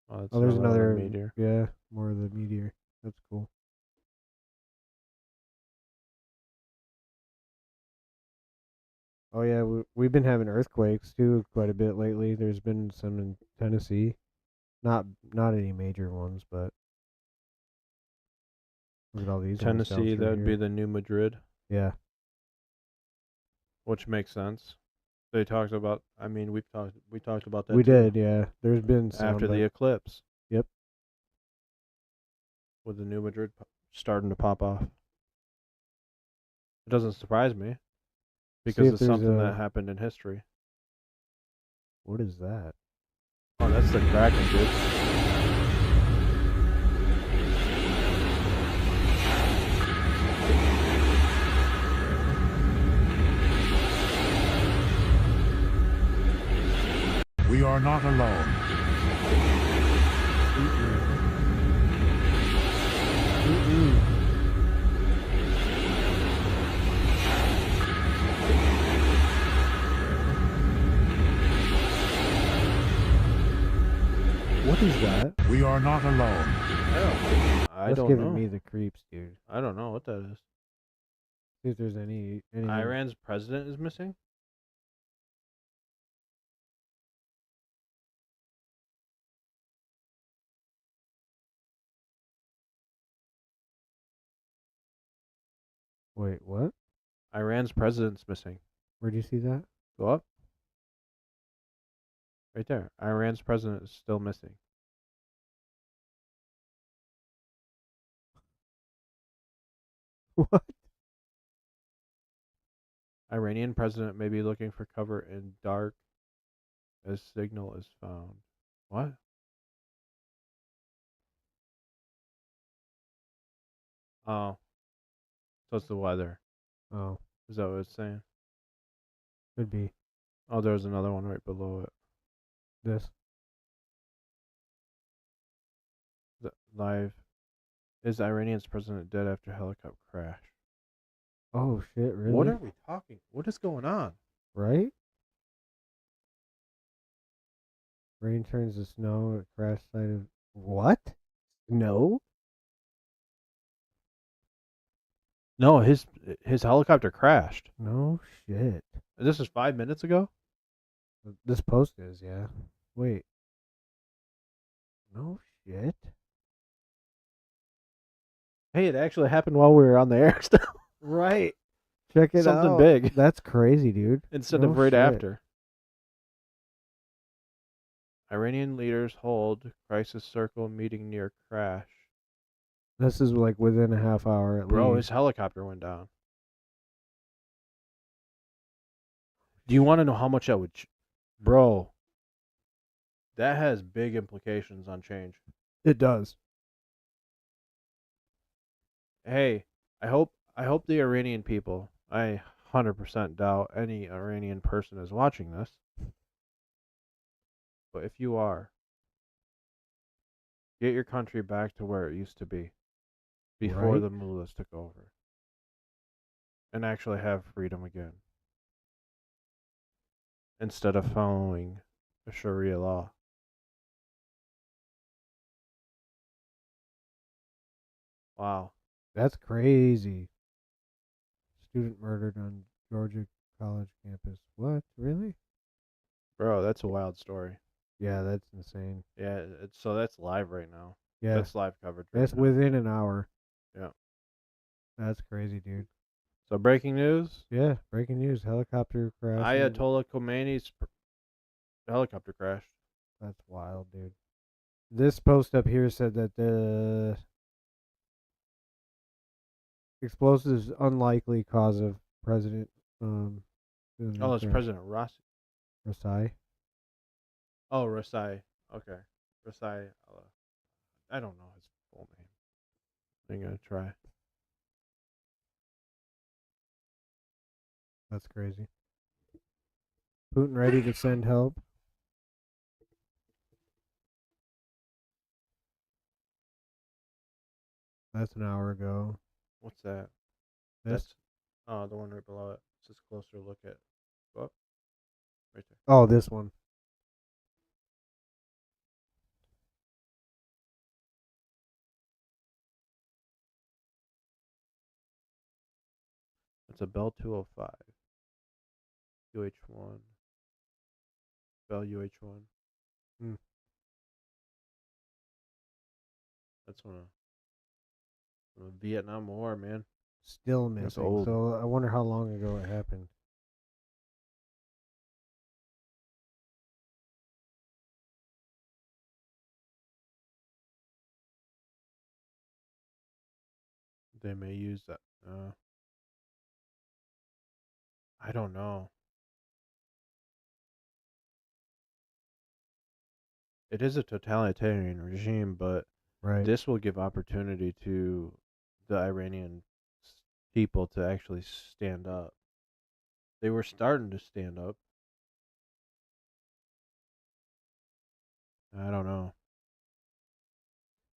Oh, that's Oh, there's another meteor. Yeah, more of the meteor. That's cool. Oh yeah, we've been having earthquakes too quite a bit lately. There's been some in Tennessee, not any major ones, but look at all these ones down Tennessee, through that would be here. the new Madrid, Yeah. which makes sense. They talked about. I mean, we talked about that. We too. did, yeah. There's been some After the eclipse. Yep. With the new Madrid starting to pop off. It doesn't surprise me. Because if it's there's something a- that happened in history. What is that? Oh, that's the Kraken, dude. We are not alone. What is that? We are not alone. I That's don't giving know. me the creeps, dude. I don't know what that is. See if there's any Iran's president is missing? Wait, what? Iran's president's missing. Where'd you see that? Go up. Right there. Iran's president is still missing. What? Iranian president may be looking for cover in dark as signal is found. What? Oh. So it's the weather. Oh, Is that what it's saying? could be Oh, there's another one right below it. this. Live. Is Iranian's president dead after helicopter crash? Oh shit! Really? What are we talking? What is going on? Right? Rain turns to snow at crash site of what? No. No, his helicopter crashed. No shit. This is 5 minutes ago? This post is, yeah. Wait. No shit. Hey, it actually happened while we were on the air still. Right. Check it out. Something big. That's crazy, dude. Instead No of right shit. after. Iranian leaders hold crisis circle meeting near crash. This is like within a half hour at Bro, least. his helicopter went down. Do you want to know how much that would... Bro, that has big implications on change. It does. Hey, I hope the Iranian people, I 100% doubt any Iranian person is watching this. But if you are, get your country back to where it used to be before Right. the mullahs took over. and actually have freedom again instead of following a Sharia law. Wow. That's crazy. Student murdered on Georgia college campus. What? Really? Bro, that's a wild story. Yeah, that's insane. Yeah, so that's live right now. Yeah. That's live coverage right That's now. within an hour. Yeah. That's crazy, dude. So breaking news. Yeah, breaking news. Helicopter crash. Ayatollah Khomeini's helicopter crashed. That's wild, dude. This post up here said that the explosives unlikely cause of President Oh, it's President Rasai. Oh, Rasai. Okay. Rasai. I don't know his full name. I'm going to try. That's crazy. Putin ready to send help. That's an hour ago. What's that? This? That's the one right below it. It's just a closer look at. Go up. Right there. Oh, this one. It's a Bell 205. UH-1. Bell UH-1. Hmm. That's one of Vietnam War, man. Still That's missing. old. So I wonder how long ago it happened. They may use that. I don't know. It is a totalitarian regime, but Right. this will give opportunity to the Iranian people to actually stand up. They were starting to stand up. I don't know.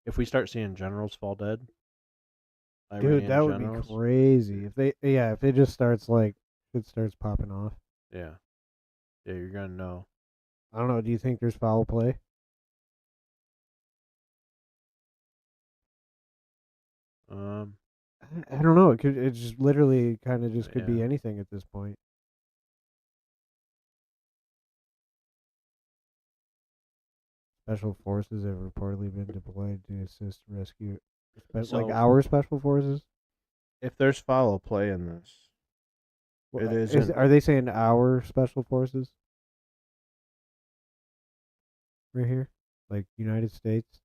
If we start seeing generals fall dead, Dude, that would generals, be crazy. If it just starts it starts popping off. yeah, you're gonna know. I don't know. Do you think there's foul play? I don't know. It just literally kind of just could be Yeah. anything at this point. Special forces have reportedly been deployed to assist rescue. Like So- our special forces. If there's foul play in this, it is. Are they saying our special forces? Right here, like United States.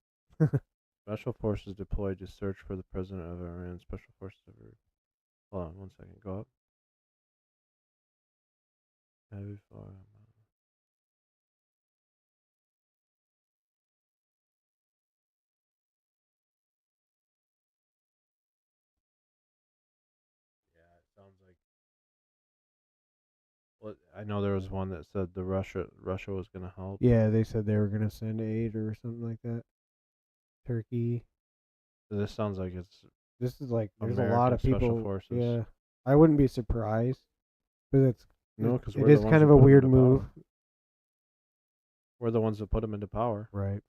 Special forces deployed to search for the president of Iran. Special forces. Hold on 1 second. Go up. Heavy fire. Yeah, it sounds like. Well, I know there was one that said Russia was going to help. Yeah, they said they were gonna send aid or something like that. Turkey. This sounds like it's. This is like there's American a lot of people. Special Forces. Yeah, I wouldn't be surprised, but because it is kind of a weird move. We're the ones that put them into power. Right.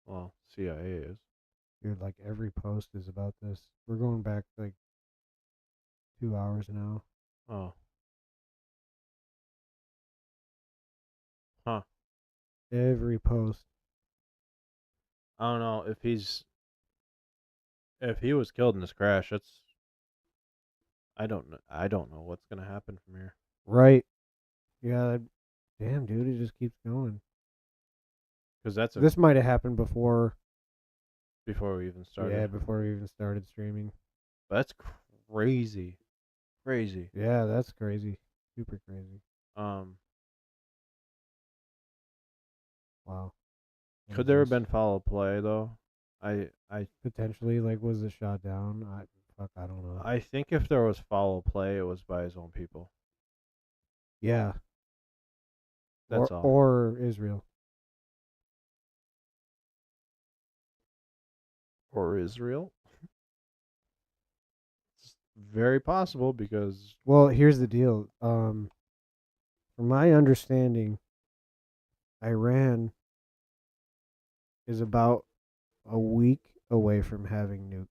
Well, CIA is. Dude, like every post is about this. We're going back like 2 hours now. Oh. Huh. Every post. I don't know if he was killed in this crash. I don't know what's gonna happen from here. Right. Yeah. Damn, dude, it just keeps going. Because this might have happened before we even started. Yeah, before we even started streaming. That's crazy. Crazy. Yeah, that's crazy. Super crazy. Wow. Could there have been foul play though? I potentially, like, was it shot down? I don't know. I think if there was foul play, it was by his own people. Yeah. That's all. Or Israel. Or Israel. very possible because Well, here's the deal. From my understanding, Iran is about a week away from having nukes.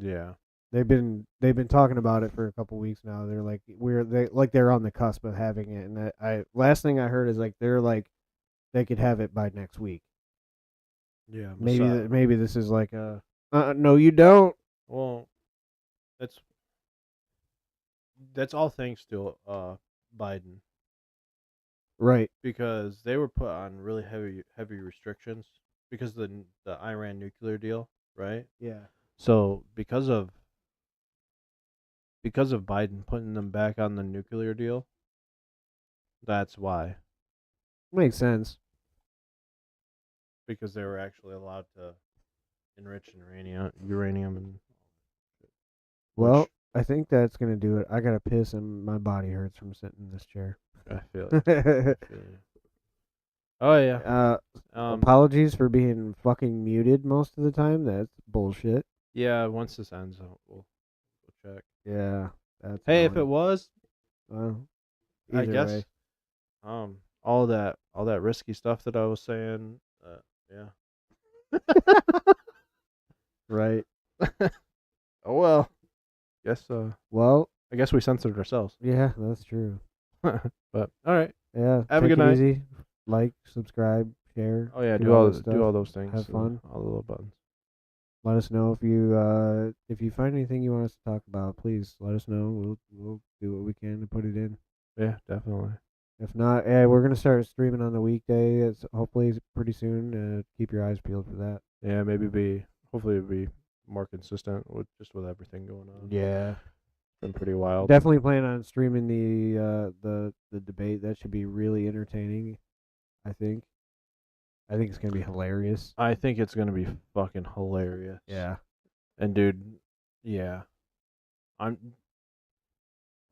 yeah, They've been talking about it for a couple weeks now. They're like they're on the cusp of having it, and I last thing I heard is like they're like they could have it by next week. yeah, Maybe this is like a no, you don't. Well, that's all thanks to Biden. Right. Because they were put on really heavy restrictions because of the Iran nuclear deal, right? Yeah. So because of Biden putting them back on the nuclear deal, that's why. Makes sense. Because they were actually allowed to enrich uranium and Well, I think that's gonna do it. I gotta piss and my body hurts from sitting in this chair. I feel it. Oh yeah. Apologies for being fucking muted most of the time. That's bullshit. Yeah, once this ends, we'll check. Yeah. That's Hey, if annoying. it was, Well, I either guess way. all that risky stuff that I was saying, yeah. Right. Oh well. Guess Well, I guess we censored ourselves. yeah, that's true. But all right. Yeah. Have a take good it night. Easy. Like, subscribe, share. Oh yeah, do all that those stuff. things. Have fun. All the little buttons. Let us know if you find anything you want us to talk about. Please let us know. We'll do what we can to put it in. Yeah, definitely. If not, yeah, we're gonna start streaming on the weekday. It's hopefully pretty soon. Keep your eyes peeled for that. Yeah, hopefully be more consistent with everything going on. Yeah. It's been pretty wild. Definitely plan on streaming the debate. That should be really entertaining. I think it's gonna be hilarious. I think it's gonna be fucking hilarious. Yeah. And dude, yeah. I'll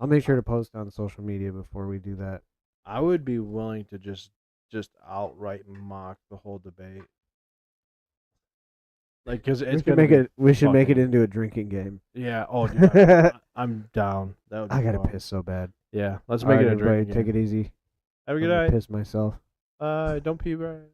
make sure to post on social media before we do that. I would be willing to just outright mock the whole debate. Like, cause it's We should make it into a drinking game. Yeah. Oh, dude, I'm down. That would be I gotta fun. piss so bad. Yeah. Let's All make right, it a everybody, drinking take game. it easy. Have a I'm good gonna night. Piss myself. Don't pee, Brian.